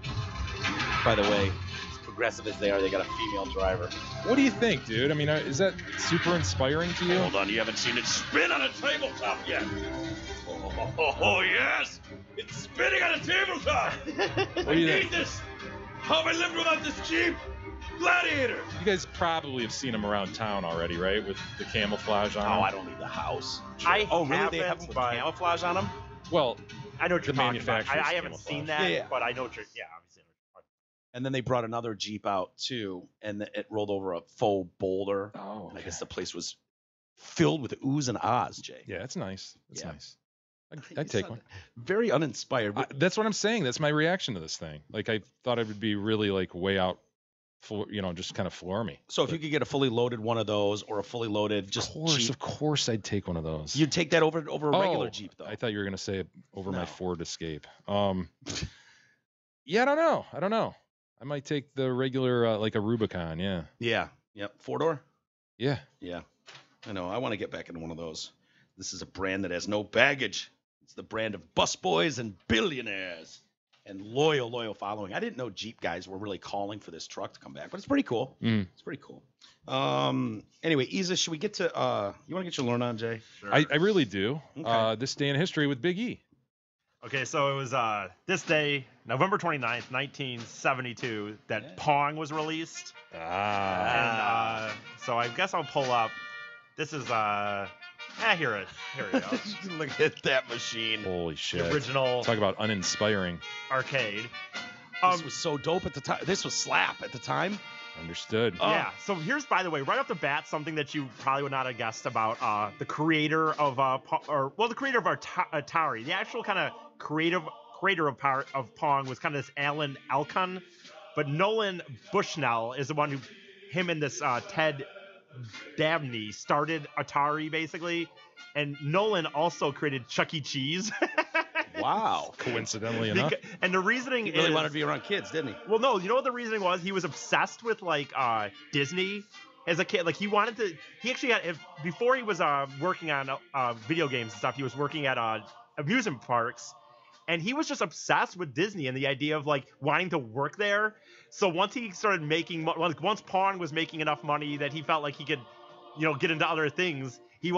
By the way, as progressive as they are, they got a female driver. What do you think, dude? I mean, is that super inspiring to you? Hold on, you haven't seen it spin on a tabletop yet. Oh, yes. It's spinning on a tabletop. What I do you need think? this. How am I living without this Jeep Gladiator? You guys probably have seen them around town already, right? With the camouflage on them. Oh, I don't leave the house. I Oh, really? They have haven't, them with but camouflage on them? Well, I know what you're The talking about. manufacturer's I haven't seen camouflage. that, Yeah. but I know what you're. Yeah, obviously. And then they brought another Jeep out, too, and it rolled over a faux boulder. oh, And I guess the place was filled with oohs and ahs, Jay. yeah, it's nice. It's Yeah. nice. I'd take one. Very uninspired. That's what I'm saying. That's my reaction to this thing. Like, I thought it would be really like way out, just kind of floor me. So if you could get a fully loaded one of those or a fully loaded Jeep, of course I'd take one of those. You'd take that over a regular Jeep, though. I thought you were gonna say over my Ford Escape. Yeah, I don't know. I might take the regular, like a Rubicon. Yeah. Yeah. Yep. 4-door. Yeah. Yeah. I know. I want to get back into one of those. This is a brand that has no baggage. It's the brand of busboys and billionaires and loyal following. I didn't know Jeep guys were really calling for this truck to come back, but it's pretty cool. It's pretty cool. Anyway, Isa, should we get to you want to get your learn on, Jay? Sure. I really do. Okay. This day in history with Big E. Okay, so it was this day, November 29th, 1972, that Pong was released. And so I guess I'll pull up. This is here we go. Look at that machine. Holy shit. The original. Talk about uninspiring. Arcade. This was so dope at the time. This was slap at the time. Understood. Yeah. So here's, by the way, right off the bat, something that you probably would not have guessed about the creator of the creator of Atari. The actual kind of creator of Pong was kind of this Alan Alkan, but Nolan Bushnell is the one who, him and this Ted Dabney started Atari basically, and Nolan also created Chuck E. Cheese. Wow. Coincidentally enough. And the reasoning he really wanted to be around kids, didn't he? Well, no, you know what the reasoning was? He was obsessed with like Disney as a kid. Like he wanted to. He actually had, before he was working on video games and stuff. He was working at amusement parks, and he was just obsessed with Disney and the idea of like wanting to work there. So once he started making, once Pong was making enough money that he felt like he could, get into other things, he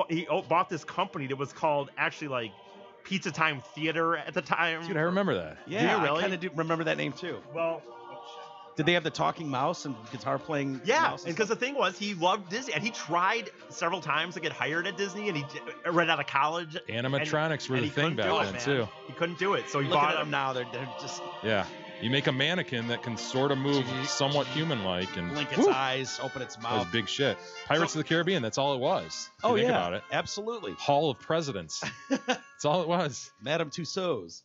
bought this company that was called actually like Pizza Time Theater at the time. Dude, I remember that. Yeah, do you really? I kind of do remember that name too. Well, did they have the talking mouse and guitar playing? Yeah, mouse and because the thing was, he loved Disney, and he tried several times to get hired at Disney, and he right out of college. Animatronics were the thing back then too. He couldn't do it, so he Look bought at them now. They're just You make a mannequin that can sort of move somewhat human-like and blink its eyes, open its mouth. That was big shit. Pirates of the Caribbean. That's all it was. If you think about it. Absolutely. Hall of Presidents. That's all it was. Madame Tussauds.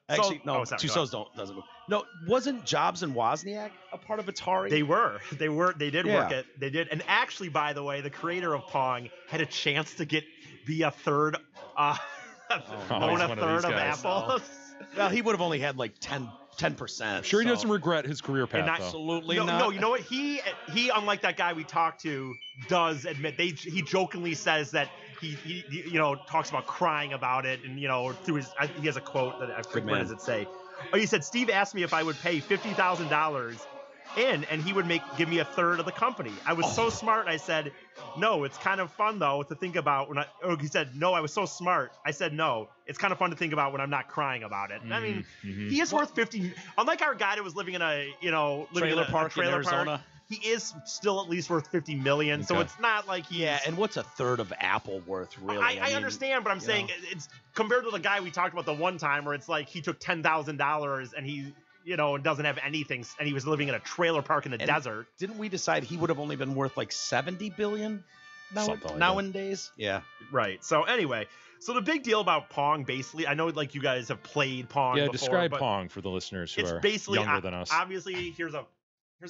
Actually, no, Tussauds doesn't move. No, wasn't Jobs and Wozniak a part of Atari? They were. They did work it. They did. And actually, by the way, the creator of Pong had a chance to be a third, own a third of Apple. Well, he would have only had like 10%. Sure, he doesn't regret his career path. Absolutely not. not. No, you know what? He unlike that guy we talked to, does admit he jokingly says that he talks about crying about it, and through his he has a quote that I forget, what does it say? Oh, he said Steve asked me if I would pay $50,000 and he would give me a third of the company. I was so smart. I said, no, it's kind of fun though to think about when he said, no, I was so smart. I said, no, it's kind of fun to think about when I'm not crying about it. I mean, he is worth 50. Unlike our guy that was living in a trailer park in Arizona. He is still at least worth $50 million. Okay. So it's not like he's... Yeah, and what's a third of Apple worth, really? I understand, but I'm saying it's compared to the guy we talked about the one time where it's like he took $10,000 and he, and doesn't have anything, and he was living in a trailer park in the desert. Didn't we decide he would have only been worth like $70 billion nowadays? Yeah. Right. So anyway, the big deal about Pong, basically, I know like you guys have played Pong before. Describe Pong for the listeners who are younger than us. Obviously, here's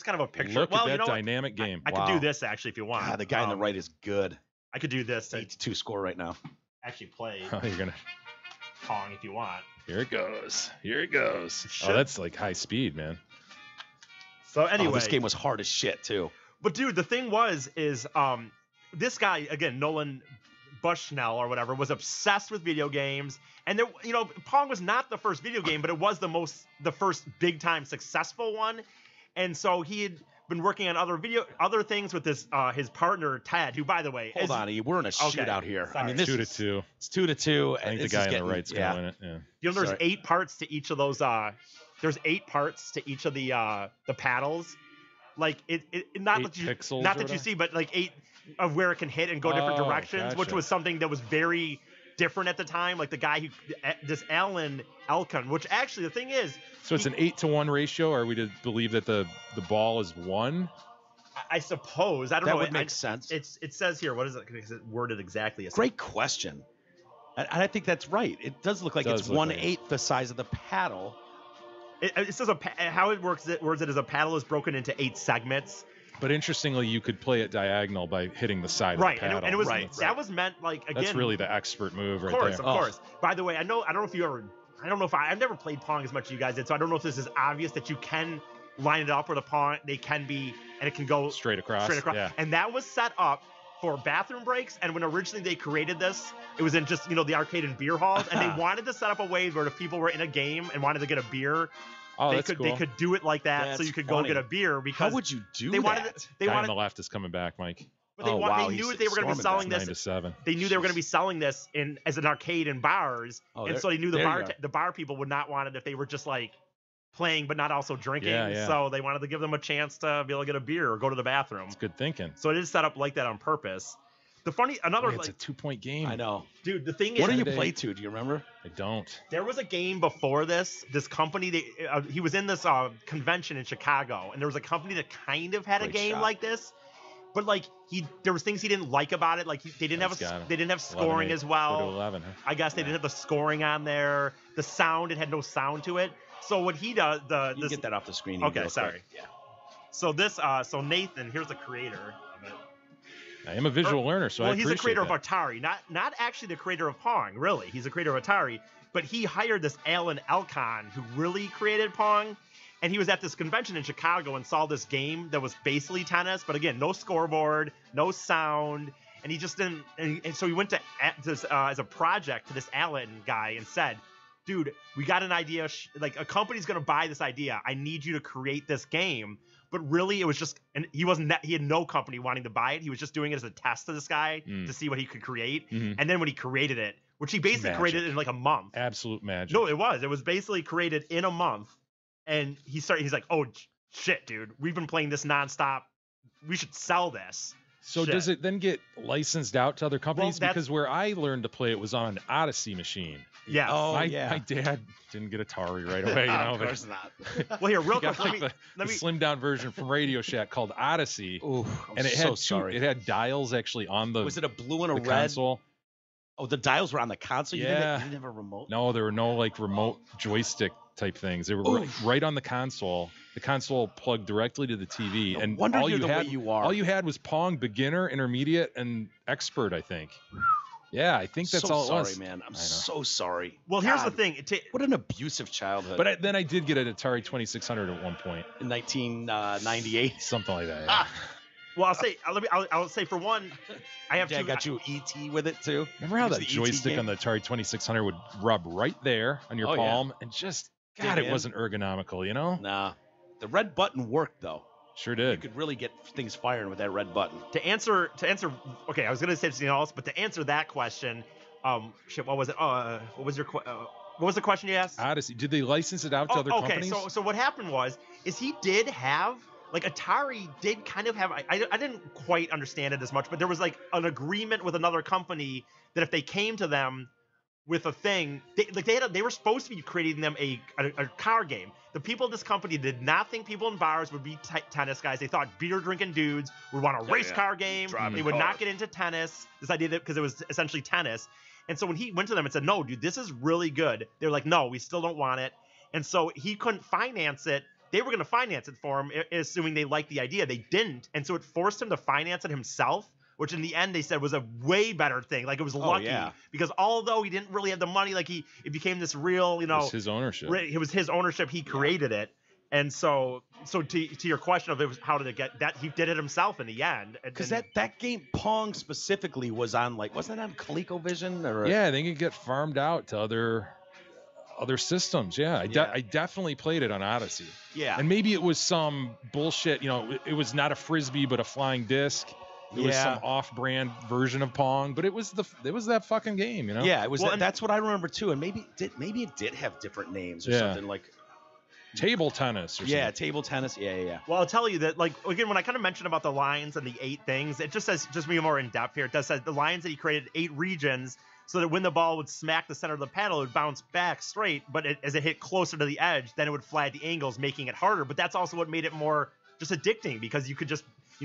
kind of a picture. Look at that dynamic game. I could do this actually if you want. The guy on the right is good. I could do this. 8-2 score right now. Actually play you're gonna Pong if you want. Here it goes. Oh, that's like high speed, man. So anyway, this game was hard as shit too. But dude, the thing is this guy again, Nolan Bushnell or whatever, was obsessed with video games, and there, Pong was not the first video game, but it was the first big time successful one. And so he had been working on other things with his partner Ted, who, by the way, hold on, we're in a shootout here. Sorry. I mean, this 2-2. It's 2-2. I think the guy on the right's gonna win it. Yeah. There's 8 parts to each of those. There's 8 parts to each of the paddles. Like it not that you see, but like 8 of where it can hit and go different directions, which was something that was very different at the time. Like the guy this Alan Alkan, which actually the thing is. So it's an 8-to-1 ratio. Are we to believe that the ball is 1? I suppose. I don't know. That would make sense. It says here. What is it? Because it's worded exactly. Great question. And I think that's right. It does look like it's 1/8 the size of the paddle. It says how it works. It words it as a paddle is broken into 8 segments. But interestingly, you could play it diagonal by hitting the side of the paddle. And it was that was meant like again. That's really the expert move right there. Of course. By the way, I don't know if you ever. I don't know if I've never played Pong as much as you guys did, so I don't know if this is obvious that you can line it up where the Pong they can be and it can go straight across. Yeah. And that was set up for bathroom breaks. And when originally they created this, it was in just the arcade and beer halls, and they wanted to set up a way where if people were in a game and wanted to get a beer. They could do it like that, so you could go get a beer. Because how would you do they that? They wanted on the left is coming back, Mike. But they knew they were going to be selling this. 9 to 7. They knew they were going to be selling this as an arcade in bars, and so they knew the bar people would not want it if they were just like playing but not also drinking. Yeah. So they wanted to give them a chance to be able to get a beer or go to the bathroom. It's good thinking. So it is set up like that on purpose. It's a 2-point game. I know, dude. The thing is, what do you play to? Do you remember? I don't. There was a game before this. This company, he was in this convention in Chicago, and there was a company that kind of had a game like this, but like there was things he didn't like about it. Like they didn't have scoring as well. 11, huh? I guess they didn't have the scoring on there. The sound, it had no sound to it. So what he does, you get that off the screen. Okay, sorry. Yeah. So so Nathan, here's the creator of it. I am a visual learner, so I appreciate he's the creator that. of Atari, not actually the creator of Pong, really. He's the creator of Atari, but he hired this Alan Elcon who really created Pong, and he was at this convention in Chicago and saw this game that was basically tennis, but again, no scoreboard, no sound, and he just didn't. And so he went to this as a project to this Alan guy and said, "Dude, we got an idea. Like a company's gonna buy this idea. I need you to create this game." But really, it was just, and he had no company wanting to buy it. He was just doing it as a test to this guy to see what he could create. Mm-hmm. And then when he created it, which he basically created in like a month. Absolute magic. No, it was basically created in a month. And he's like, oh shit, dude, we've been playing this nonstop. We should sell this. So does it then get licensed out to other companies? Because where I learned to play it was on an Odyssey machine. Yeah. My dad didn't get Atari right away, Of course not. Well, here, real quick, let me slimmed down version from Radio Shack called Odyssey. Ooh, and it had it had dials actually on the. Was it a blue and a red console? Oh, the dials were on the console. Yeah. You didn't have a remote. No, there were no like remote joystick type things. They were right on the console. The console plugged directly to the TV, and all you had was Pong beginner, intermediate, and expert. I think. Yeah, I think that's all it was. Sorry, man. I'm so sorry. Well, here's the thing. What an abusive childhood. But then I did get an Atari 2600 at one point. In 1998? Something like that, yeah. Well, I'll say for one, I got you E.T. with it, too. Remember how that joystick on the Atari 2600 would rub right there on your palm? And just, God, it wasn't ergonomical, you know? Nah. The red button worked, though. Sure did. You could really get things firing with that red button. To answer, okay, I was gonna say something else, but to answer that question, what was it? What was the question you asked? Odyssey. Did they license it out to other companies? Okay, so what happened is he did have like Atari did kind of have. I didn't quite understand it as much, but there was like an agreement with another company that if they came to them with a thing, they were supposed to be creating them a car game. The people at this company did not think people in bars would be tennis guys. They thought beer drinking dudes would want a race car game. They would not get into tennis. This idea that because it was essentially tennis. And so when he went to them and said, "No, dude, this is really good," they're like, "No, we still don't want it." And so he couldn't finance it. They were going to finance it for him, assuming they liked the idea. They didn't, and so it forced him to finance it himself. Which in the end they said was a way better thing. Like it was lucky because although he didn't really have the money, like it became this real, It was his ownership. It was his ownership. He created it, and so to your question of how did it get that, he did it himself in the end. Because that game Pong specifically was on wasn't it on ColecoVision or? Yeah, I think it got farmed out to other systems. Yeah, I definitely played it on Odyssey. Yeah, and maybe it was some bullshit. It was not a frisbee but a flying disc. It was some off-brand version of Pong, but it was that fucking game, Yeah, it was. That's what I remember too. And maybe it did have different names or something like table tennis. Or something. Table tennis. Yeah. Well, I'll tell you that, like again, when I kind of mentioned about the lines and the 8 things, it just says me more in depth here. It does say the lines that he created 8 regions, so that when the ball would smack the center of the paddle, it would bounce back straight, but as it hit closer to the edge, then it would fly at the angles, making it harder. But that's also what made it more just addicting because you could just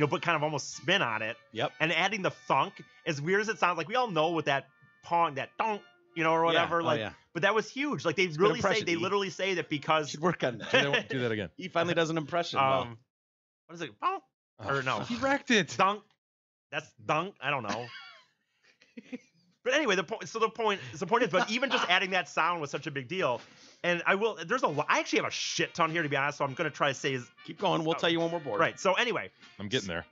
put kind of almost spin on it. Yep. And adding the thunk, as weird as it sounds, like we all know with that Pong, that donk, or whatever. Yeah. But that was huge. Like they Good really say, impression, they E. literally say that because Should work on that. Do that again. He finally does an impression. well. what is it? Bonk? Or no? He wrecked it. Dunk. That's dunk. I don't know. But anyway, the point is, but even just adding that sound was such a big deal. And I actually have a shit ton here, to be honest, so I'm going to try to say Keep going. We'll tell you when we're bored. Right. So anyway. I'm getting there.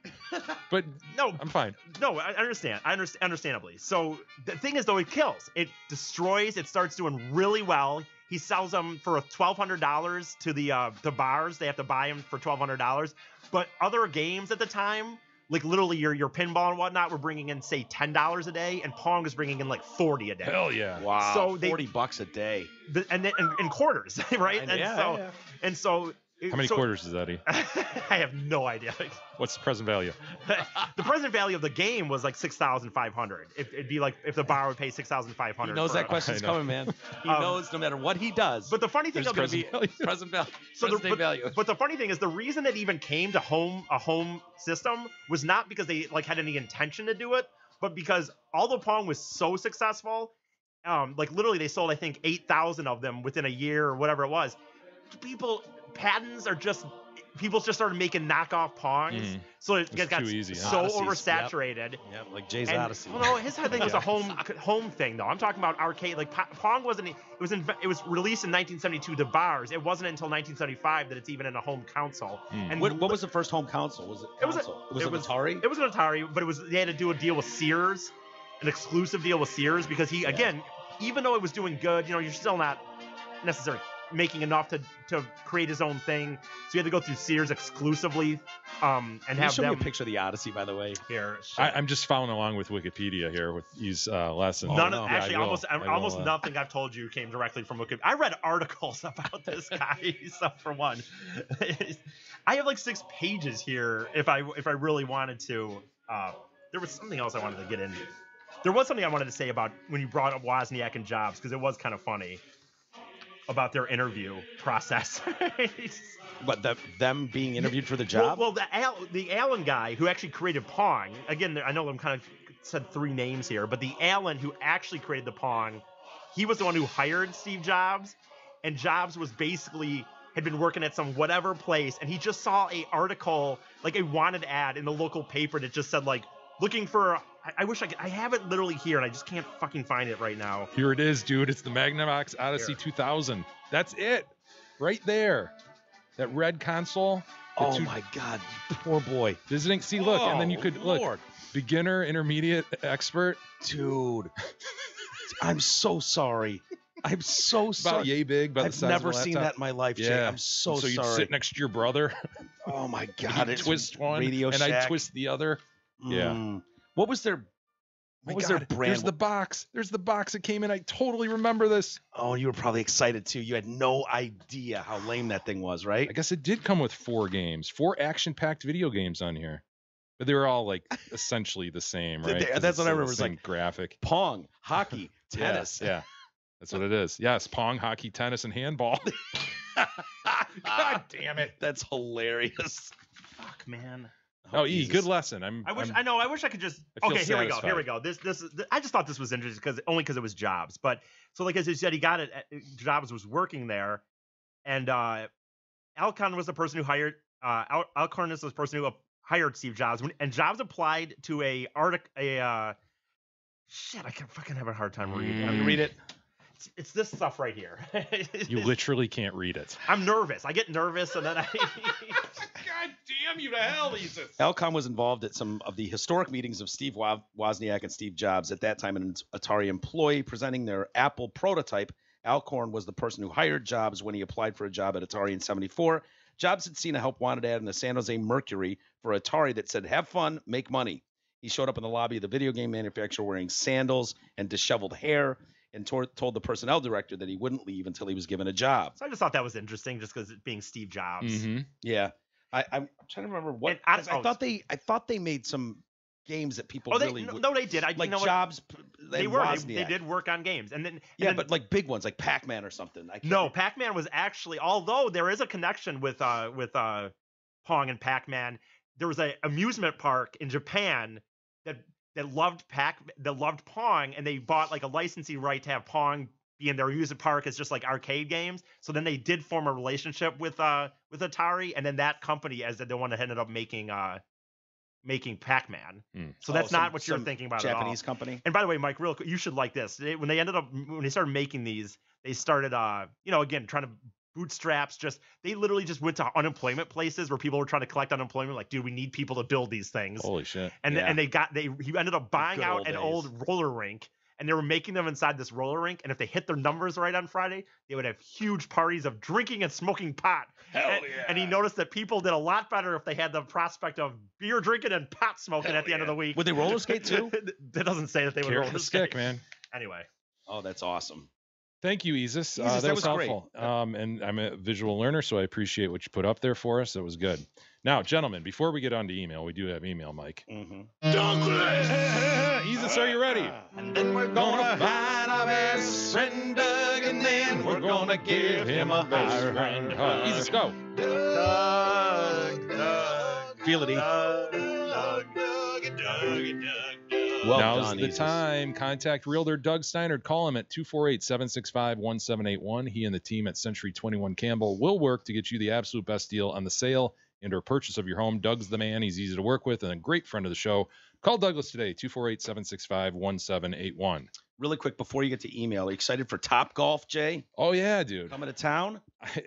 But no, I'm fine. No, I understand. Understandably. So the thing is, though, it kills. It destroys. It starts doing really well. He sells them for $1,200 to the bars. They have to buy them for $1,200. But other games at the time, like literally your pinball and whatnot, were bringing in, say, $10 a day, and Pong is bringing in like 40 a day. Hell yeah! Wow. So $40 a day. And then in quarters, right? And so. How many quarters is that? I have no idea. What's the present value? The present value of the game was like $6,500. It'd be like if the bar would pay $6,500. He knows that question's coming, man. He knows no matter what he does. But the funny thing there's going to be present value. Present value. But the funny thing is, the reason it even came to a home system was not because they like had any intention to do it, but because although Pong was so successful, like literally they sold I think 8,000 of them within a year or whatever it was. People just started making knockoff Pongs, so it got too easy, so Odysseys. oversaturated. Yep, like Jay's Odyssey. Well, no, his thing was a home thing though. I'm talking about arcade. Like Pong wasn't. It was released in 1972 to bars. It wasn't until 1975 that it's even in a home console. And what was the first home console? Was it console? Was it Atari? It was an Atari, but they had to do a deal with Sears, an exclusive deal with Sears, because again, even though it was doing good, you're still not necessarily making enough to create his own thing, so he had to go through Sears exclusively, and have show them. me a picture of the Odyssey, by the way. Here, I'm just following along with Wikipedia here with these lessons. Actually, almost nothing I've told you came directly from Wikipedia. I read articles about this guy. So for one, I have like 6 pages here. If I really wanted to, there was something else I wanted to get into. There was something I wanted to say about when you brought up Wozniak and Jobs, because it was kind of funny about their interview process. But them being interviewed for the job? Well, the Allen guy who actually created Pong, again, I know I'm kind of said 3 names here, but the Allen who actually created the Pong, he was the one who hired Steve Jobs, and Jobs was basically had been working at some whatever place, and he just saw a article, like a wanted ad in the local paper that just said like, looking for, I wish I have it literally here, and I just can't fucking find it right now. Here it is, dude. It's the Magnavox Odyssey 2000. That's it. Right there. That red console. Oh my God, you poor boy. Visiting. See, look, and then you could look. Beginner, intermediate, expert. Dude. I'm so sorry. I'm so sorry. About yay big. About I've the size never of a seen laptop. that in my life, Jay. Yeah. I'm so So sorry. you'd sit next to your brother. Oh my God. He'd twist one, Radio and Shack. I'd twist the other. Yeah. What was their their brand? There's the box. There's the box that came in. I totally remember this. Oh, you were probably excited too. You had no idea how lame that thing was, right? I guess it did come with 4 games, 4 action-packed video games on here. But they were all like essentially the same, right? That's what I remember. It's It's like graphic. Pong, hockey, tennis. Yeah. That's what it is. Yes, Pong, hockey, tennis, and handball. God damn it. That's hilarious. Fuck, man. Oh, E, good lesson. I wish I could just. Okay, here we go. This I just thought this was interesting because it was Jobs. But so like as you said, he got it. Jobs was working there, and Alcorn was the person who hired. Alcorn is the person who hired Steve Jobs, and Jobs applied to a shit. I can fucking have a hard time reading. Let me read it. It's this stuff right here. You literally can't read it. I'm nervous. I get nervous, and then I. God damn you to hell, Jesus. Alcon was involved at some of the historic meetings of Steve Wozniak and Steve Jobs. At that time, an Atari employee presenting their Apple prototype. Alcorn was the person who hired Jobs when he applied for a job at Atari in '74. Jobs had seen a help wanted ad in the San Jose Mercury for Atari that said, "Have fun, make money." He showed up in the lobby of the video game manufacturer wearing sandals and disheveled hair, and told the personnel director that he wouldn't leave until he was given a job. So I just thought that was interesting, just because it being Steve Jobs. Mm-hmm. Yeah, I'm trying to remember what. I thought they made some games that people really. No, they did. Jobs. They were. They did work on games, and then. But like big ones, like Pac-Man or something. No, Pac-Man was actually, although there is a connection with Pong and Pac-Man. There was an amusement park in Japan that that loved Pong, and they bought like a licensing right to have Pong be in their amusement park as just like arcade games. So then they did form a relationship with Atari, and then that company as the one that ended up making Pac-Man. So that's not what you're thinking about at all. Japanese company. And by the way, Mike, real quick, you should like this. When they started making these, they started again trying to bootstraps. They literally just went to unemployment places where people were trying to collect unemployment. Like, dude, we need people to build these things. Holy shit! And he ended up buying out an old roller rink, and they were making them inside this roller rink. And if they hit their numbers right on Friday, they would have huge parties of drinking and smoking pot. And he noticed that people did a lot better if they had the prospect of beer drinking and pot smoking at the end of the week. Would they roller skate too? That doesn't say that they would roller skate, man. Anyway. Oh, that's awesome. Thank you, Isis. That was helpful. And I'm a visual learner, so I appreciate what you put up there for us. That was good. Now, gentlemen, before we get on to email, we do have email, Mike. Isis, are you ready? And then we're gonna find our best friend Doug, and then we're gonna give him a best friend hug. Isis, go. Doug. Feel it, Well Now's done, the Isis. time. Contact Realtor Doug Steinert. Call him at 248-765-1781. He and the team at Century 21 Campbell will work to get you the absolute best deal on the sale and or purchase of your home. Doug's the man. He's easy to work with and a great friend of the show. Call Douglas today, 248-765-1781. Really quick before you get to email, are you excited for Topgolf, Jay? Oh, yeah, dude. Coming to town?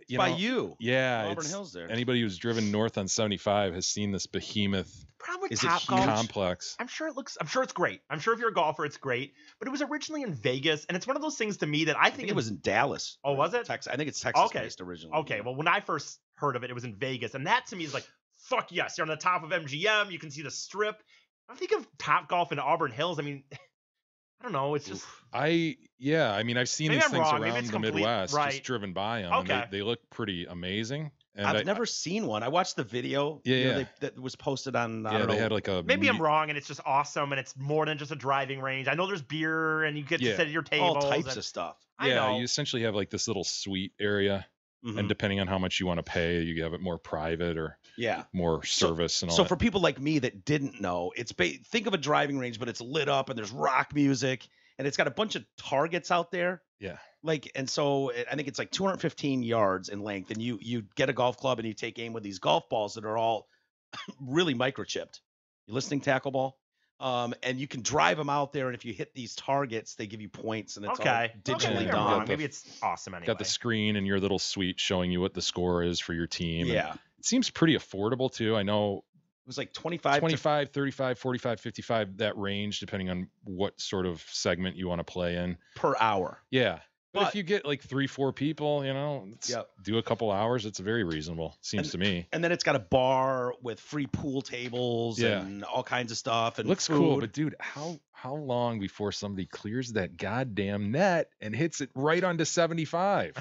You by know, you. Yeah. Auburn Hills there. Anybody who's driven north on 75 has seen this behemoth Probably Is it Topgolf complex. I'm sure it's great. I'm sure if you're a golfer, it's great. But it was originally in Vegas, and it's one of those things to me that I think it was in Dallas. Oh, was it? Texas. I think it's Texas-based originally. Okay, well, when I first heard of it, it was in Vegas, and that to me is like, fuck yes, you're on the top of MGM, you can see the Strip. I think of Topgolf in Auburn Hills. I mean, I don't know. It's just I've seen Maybe these I'm things wrong. Maybe around it's the complete- Midwest, right. just driven by them. Okay. And they look pretty amazing. And I've never seen one. I watched the video. That was posted on. I don't know. They had like a. maybe I'm wrong, and it's just awesome, and it's more than just a driving range. I know there's beer, and you get to sit at your table. All types of stuff. Yeah, you essentially have like this little suite area, and depending on how much you want to pay, you have it more private or more service and all. So that. for people like me that didn't know, think of a driving range, but it's lit up and there's rock music and it's got a bunch of targets out there. Yeah. And so I think it's like 215 yards in length, and you get a golf club and you take aim with these golf balls that are all really microchipped. You listening, Tackle Ball? And you can drive them out there, and if you hit these targets, they give you points, and it's all digitally done. Maybe it's awesome anyway. Got the screen in your little suite showing you what the score is for your team. Yeah. And it seems pretty affordable too. I know it was like 25, 35, 45, 55, that range, depending on what sort of segment you want to play in. Per hour. Yeah. But if you get like 3-4 people, do a couple hours, it's very reasonable. Seems to me. And then it's got a bar with free pool tables and all kinds of stuff. And looks food. cool, but dude, how long before somebody clears that goddamn net and hits it right onto 75?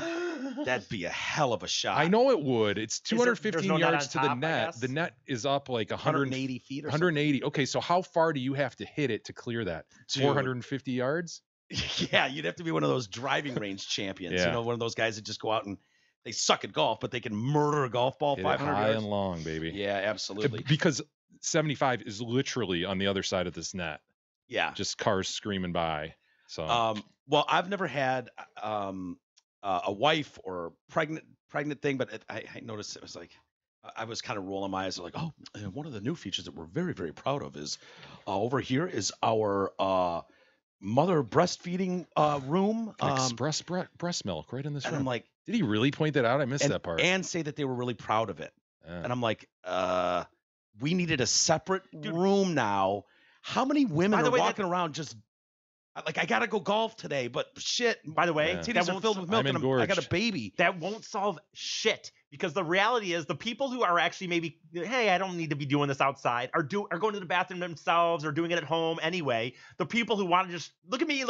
That'd be a hell of a shot. I know it would. It's 215 yards to the top, net. The net is up like 180 feet or 180. Something. Okay, so how far do you have to hit it to clear that? 450 yards? Yeah, you'd have to be one of those driving range champions. Yeah. One of those guys that just go out and they suck at golf, but they can murder a golf ball 500 high yards. and long, baby. Yeah, absolutely. Because 75 is literally on the other side of this net. Yeah. Just cars screaming by. So well, I've never had a wife or pregnant thing, but I noticed it was like I was kind of rolling my eyes like, oh, one of the new features that we're very, very proud of is over here is our mother breastfeeding room. Express breast milk right in this room. I'm like, did he really point that out? I missed that part. And say that they were really proud of it. And I'm like, we needed a separate room now. How many women are walking around just like, I gotta go golf today, but shit. By the way, titties are filled with milk, and I got a baby. That won't solve shit, because the reality is the people who are actually maybe, hey, I don't need to be doing this outside, are going to the bathroom themselves or doing it at home anyway. The people who want to just look at me,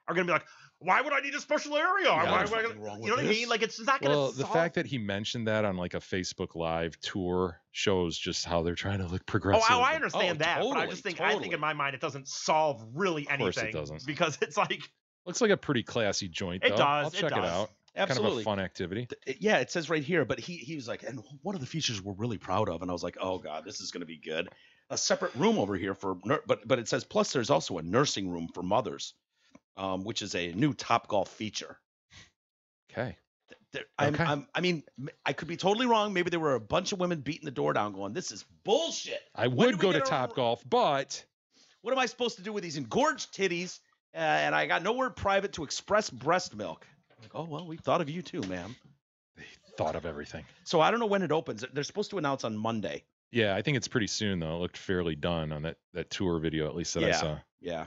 are going to be like, why would I need a special area? Why would I, you know what I mean? Like, it's not going to solve. The fact that he mentioned that on like a Facebook Live tour shows just how they're trying to look progressive. Oh, I understand that, totally, but I just think I think in my mind it doesn't solve really anything. Of course it doesn't. Because it's like, looks like a pretty classy joint, though. It does. I'll check it out. Absolutely. Kind of a fun activity. Yeah, it says right here, but he was like, and one of the features we're really proud of, and I was like, oh God, this is going to be good. a separate room over here for, but it says plus there's also a nursing room for mothers, which is a new Topgolf feature. Okay. I mean, I could be totally wrong. Maybe there were a bunch of women beating the door down, going, "This is bullshit." I would go to Topgolf, but what am I supposed to do with these engorged titties? And I got nowhere private to express breast milk. Like, oh well, we thought of you too, ma'am. they thought of everything. So I don't know when it opens. They're supposed to announce on Monday. Yeah, I think it's pretty soon though. It looked fairly done on that tour video, at least that I saw. Yeah.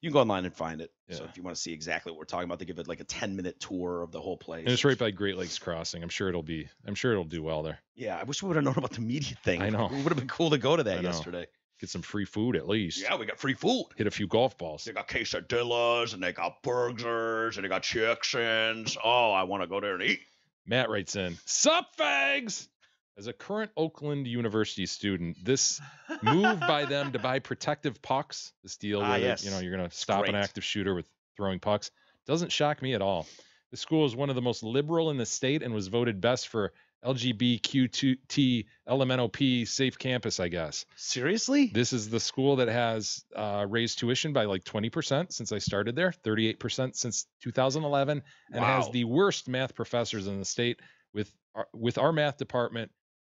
You can go online and find it. So Yeah. if you want to see exactly what we're talking about, they give it like a 10-minute tour of the whole place. And it's right by Great Lakes Crossing. I'm sure it'll do well there. Yeah, I wish we would have known about the media thing. I know. It would have been cool to go to that I know. yesterday. Get some free food at least. Yeah, we got free food. Hit a few golf balls. They got quesadillas and they got burgers and they got chickens. Oh, I want to go there and eat. Matt writes in, "Sup, fags?" As a current Oakland University student, this move by them to buy protective pucks, this deal where yes. you're going to stop an great. active shooter with throwing pucks, doesn't shock me at all. The school is one of the most liberal in the state and was voted best for LGBTQ LMNOP safe campus, I guess. Seriously? This is the school that has raised tuition by like 20% since I started there, 38% since 2011, and has Wow. the worst math professors in the state. With our math department,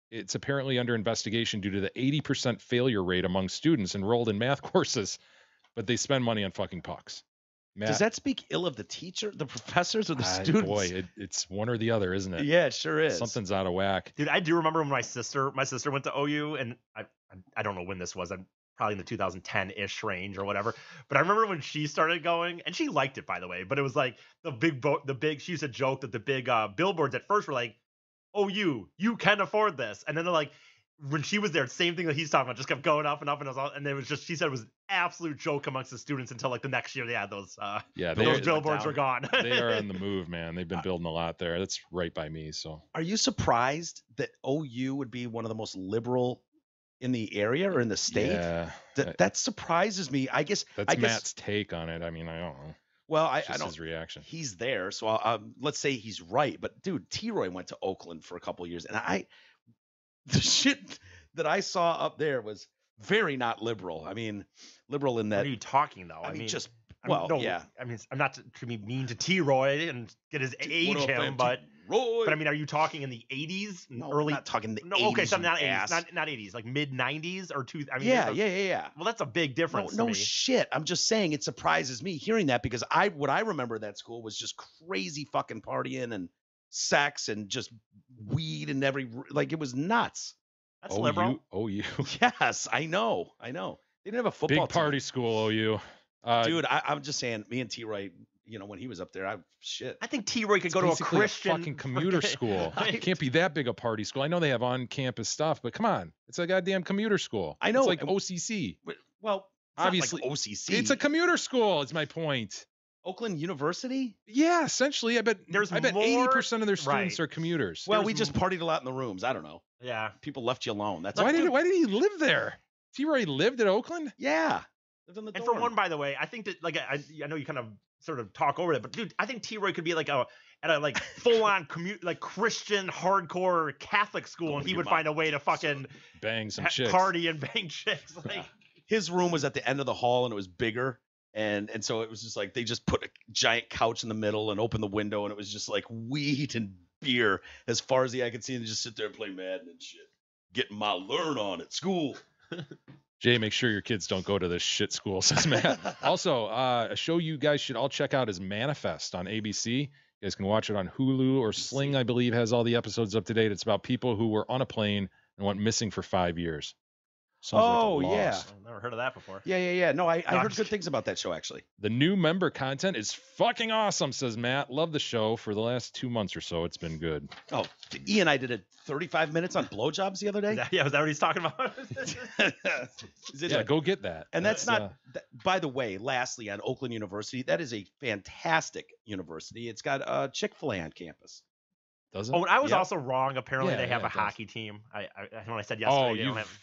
it's apparently under investigation due to the 80% failure rate among students enrolled in math courses, but they spend money on fucking pucks. Matt, Does that speak ill of the teacher, the professors, or the students? Boy, it's one or the other, isn't it? Yeah, it sure is. Something's out of whack. Dude, I do remember when my sister went to OU, and I don't know when this was. I'm probably in the 2010-ish range or whatever. But I remember when she started going, and she liked it, by the way. But it was like she used to joke that the big billboards at first were like, "OU, you can afford this," and then they're like, when she was there, same thing that he's talking about, just kept going up and up, and it was just, she said it was an absolute joke amongst the students until like the next year they had those those billboards were gone. They are on the move, man. They've been building a lot there. That's right by me. So Are you surprised that OU would be one of the most liberal in the area or in the state? yeah, That surprises me. I guess that's Matt's take on it. I mean, I don't know. Well, It's I just don't. his reaction. He's there, so let's say he's right. But dude, T-Roy went to Oakland for a couple of years, and the shit that I saw up there was very not liberal. I mean, liberal in that. What are you talking though? I mean, just yeah. I mean, I'm not to be mean to T-Roy and get his age him, but I mean, are you talking in the 80s? No, early? I'm not talking the 80s. No, okay, so not ass. 80s, not 80s, like mid 90s or two. I mean, Yeah. Well, that's a big difference. No to me. shit. I'm just saying it surprises me hearing that because what I remember that school was just crazy fucking partying and sex and just weed and it was nuts. That's liberal. OU. Yes, I know. They didn't have a football Big party team. school, OU. Dude, I'm just saying, me and T-Roy, when he was up there, I think T-Roy could go to a Basically Christian fucking commuter school. Right? It can't be that big a party school. I know they have on-campus stuff, but come on, it's a goddamn commuter school. I know. It's like OCC. Well, Obviously, it's not like OCC. It's a commuter school. Is my point. Oakland University. Yeah, essentially, I bet There's 80% of their students right. are commuters. Well, we just partied a lot in the rooms. I don't know. Yeah. People left you alone. That's Why did he live there? T-Roy lived at Oakland? Yeah. Lived in the And dorm. for one, by the way, I think that I know you kind of sort of talk over it, but dude, I think T-Roy could be like at a full-on Christian hardcore Catholic school, and he would find a way to fucking bang some chicks. party and bang chicks. Like, His room was at the end of the hall and it was bigger. And so it was just like they just put a giant couch in the middle and opened the window and it was just like weed and beer as far as the eye could see and just sit there and play Madden and shit. Getting my learn on at school. Jay, make sure your kids don't go to this shit school, says Matt. Also, a show you guys should all check out is Manifest on ABC. You guys can watch it on Hulu or Sling, I believe, has all the episodes up to date. It's about people who were on a plane and went missing for 5 years. Sounds like a yeah. loss. I've never heard of that before. Yeah. No, I I'm heard just good things about that show, actually. The new member content is fucking awesome, says Matt. Love the show. For the last 2 months or so, it's been good. Oh, Ian and I did 35 minutes on blowjobs the other day. Is that what he's talking about? Yeah, go get that. And that's not, by the way, lastly, on Oakland University, that is a fantastic university. It's got Chick-fil-A on campus. Does it? Oh, and I was Yep. also wrong. Apparently, Yeah, they have yeah, a it does. hockey team. When I said yesterday, they don't have.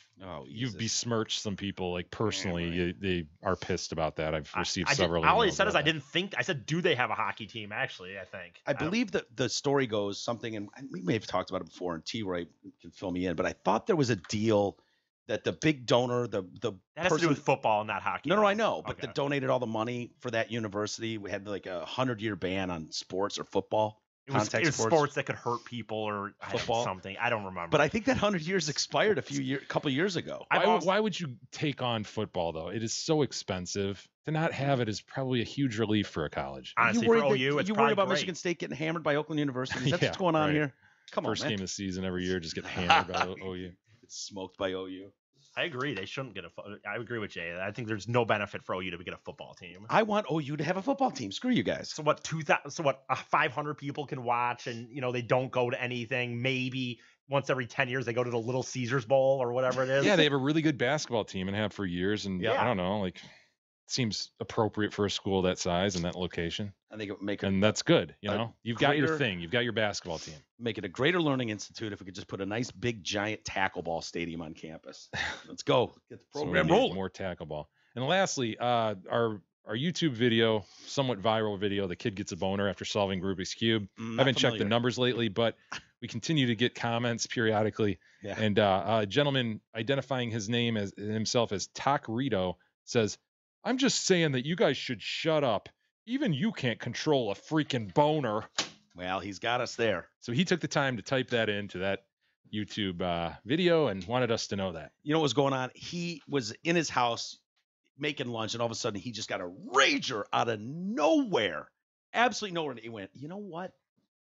You've besmirched some people, like personally. They are pissed about that. I've received I several. all I emails said is about I didn't think. I said, do they have a hockey team? Actually, I think. I believe that the story goes something, and we may have talked about it before, and T-Roy can fill me in, but I thought there was a deal that the big donor, the That has to do with football, not hockey. No, I know, but Okay. that donated all the money for that university. We had like a 100-year ban on sports or football. It was Contact sports that could hurt people or Football. something. I don't remember. But I think that 100 years expired a couple years ago. Why would you take on football though? It is so expensive. To not have it is probably a huge relief for a college. Honestly, you worried for OU, it's you probably worried about great. Michigan State getting hammered by Oakland University? Is that Yeah, what's going on right. here? Come on, First man. game of the season every year, just get hammered by OU. It's smoked by OU. I agree. They shouldn't get I agree with Jay. I think there's no benefit for OU to get a football team. I want OU to have a football team. Screw you guys. So what? 500 people can watch, and they don't go to anything. Maybe once every 10 years they go to the Little Caesars Bowl or whatever it is. Yeah, they have a really good basketball team and have for years. And Yeah. I don't know, like, seems appropriate for a school that size and that location. I think it would make And that's good. You've got your greater- thing. You've got your basketball team. make it a greater learning institute if we could just put a nice big giant tackle ball stadium on campus. Let's go. Get the So we program need rolling. More tackle ball. And lastly, our YouTube video, somewhat viral video, the kid gets a boner after solving Rubik's Cube. I Not haven't checked the familiar. numbers lately, but we continue to get comments periodically. Yeah. And a gentleman identifying himself as Takrito says, "I'm just saying that you guys should shut up. Even you can't control a freaking boner." Well, he's got us there. So he took the time to type that into that YouTube video and wanted us to know that. You know what was going on? He was in his house making lunch, and all of a sudden he just got a rager out of nowhere. Absolutely nowhere. And he went, you know what?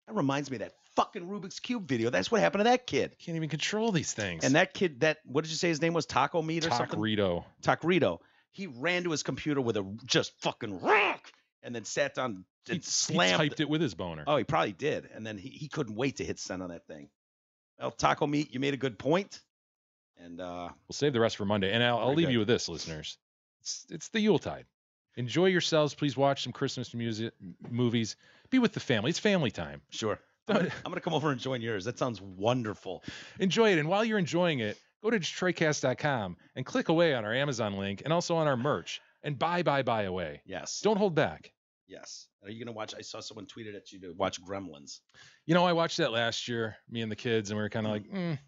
That reminds me of that fucking Rubik's Cube video. That's what happened to that kid. Can't even control these things. And that kid, what did you say his name was? Taco Meat or something? Takrito. Takrito. He ran to his computer with a just fucking rock and then sat down and He slammed. typed it with his boner. Oh, he probably did. And then he couldn't wait to hit send on that thing. Well, Taco Meat, you made a good point. And We'll save the rest for Monday. And I'll Very leave good. you with this, listeners. It's the Yuletide. Enjoy yourselves. Please watch some Christmas movies. Be with the family. It's family time. sure. I'm going to come over and join yours. That sounds wonderful. Enjoy it. And while you're enjoying it, go to DetroitCast.com and click away on our Amazon link and also on our merch and buy away. Yes. Don't hold back. Yes. Are you going to watch? I saw someone tweeted at you to watch Gremlins. I watched that last year, me and the kids, and we were kind of like,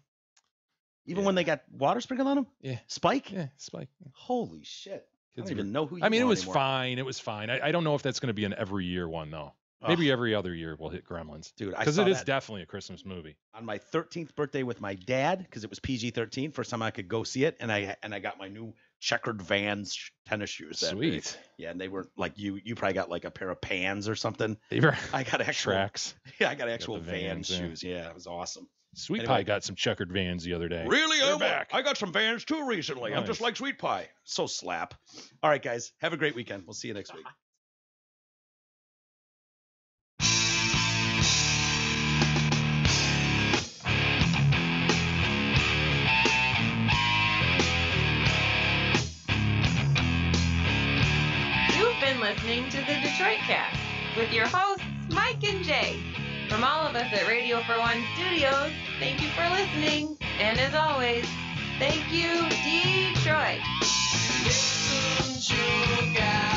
Even when they got water sprinkled on them? Yeah. Spike? yeah, Spike. Holy shit. I Kids don't even were- know who you I mean, it are was anymore. fine. It was fine. I don't know if that's going to be an every year one, though. Maybe every other year we'll hit Gremlins. Dude, I Because saw it is that definitely a Christmas movie. on my 13th birthday with my dad because it was PG-13. First time I could go see it, and I got my new checkered Vans tennis shoes. That day. Sweet. Yeah, and they were like you probably got like a pair of Pans or something. They were I got actual tracks. Yeah, I got actual the Vans Vans, yeah. shoes. Yeah, it was awesome. Sweet Anyway. Pie got some checkered Vans the other day. Really? They're back. I got some Vans too recently. I'm Nice. just like Sweet Pie. So slap. All right, guys. Have a great weekend. We'll see you next week. You've been listening to the Detroit Cast with your hosts, Mike and Jay. From all of us at Radio for One Studios, thank you for listening. And as always, thank you, Detroit. Listen, you guys.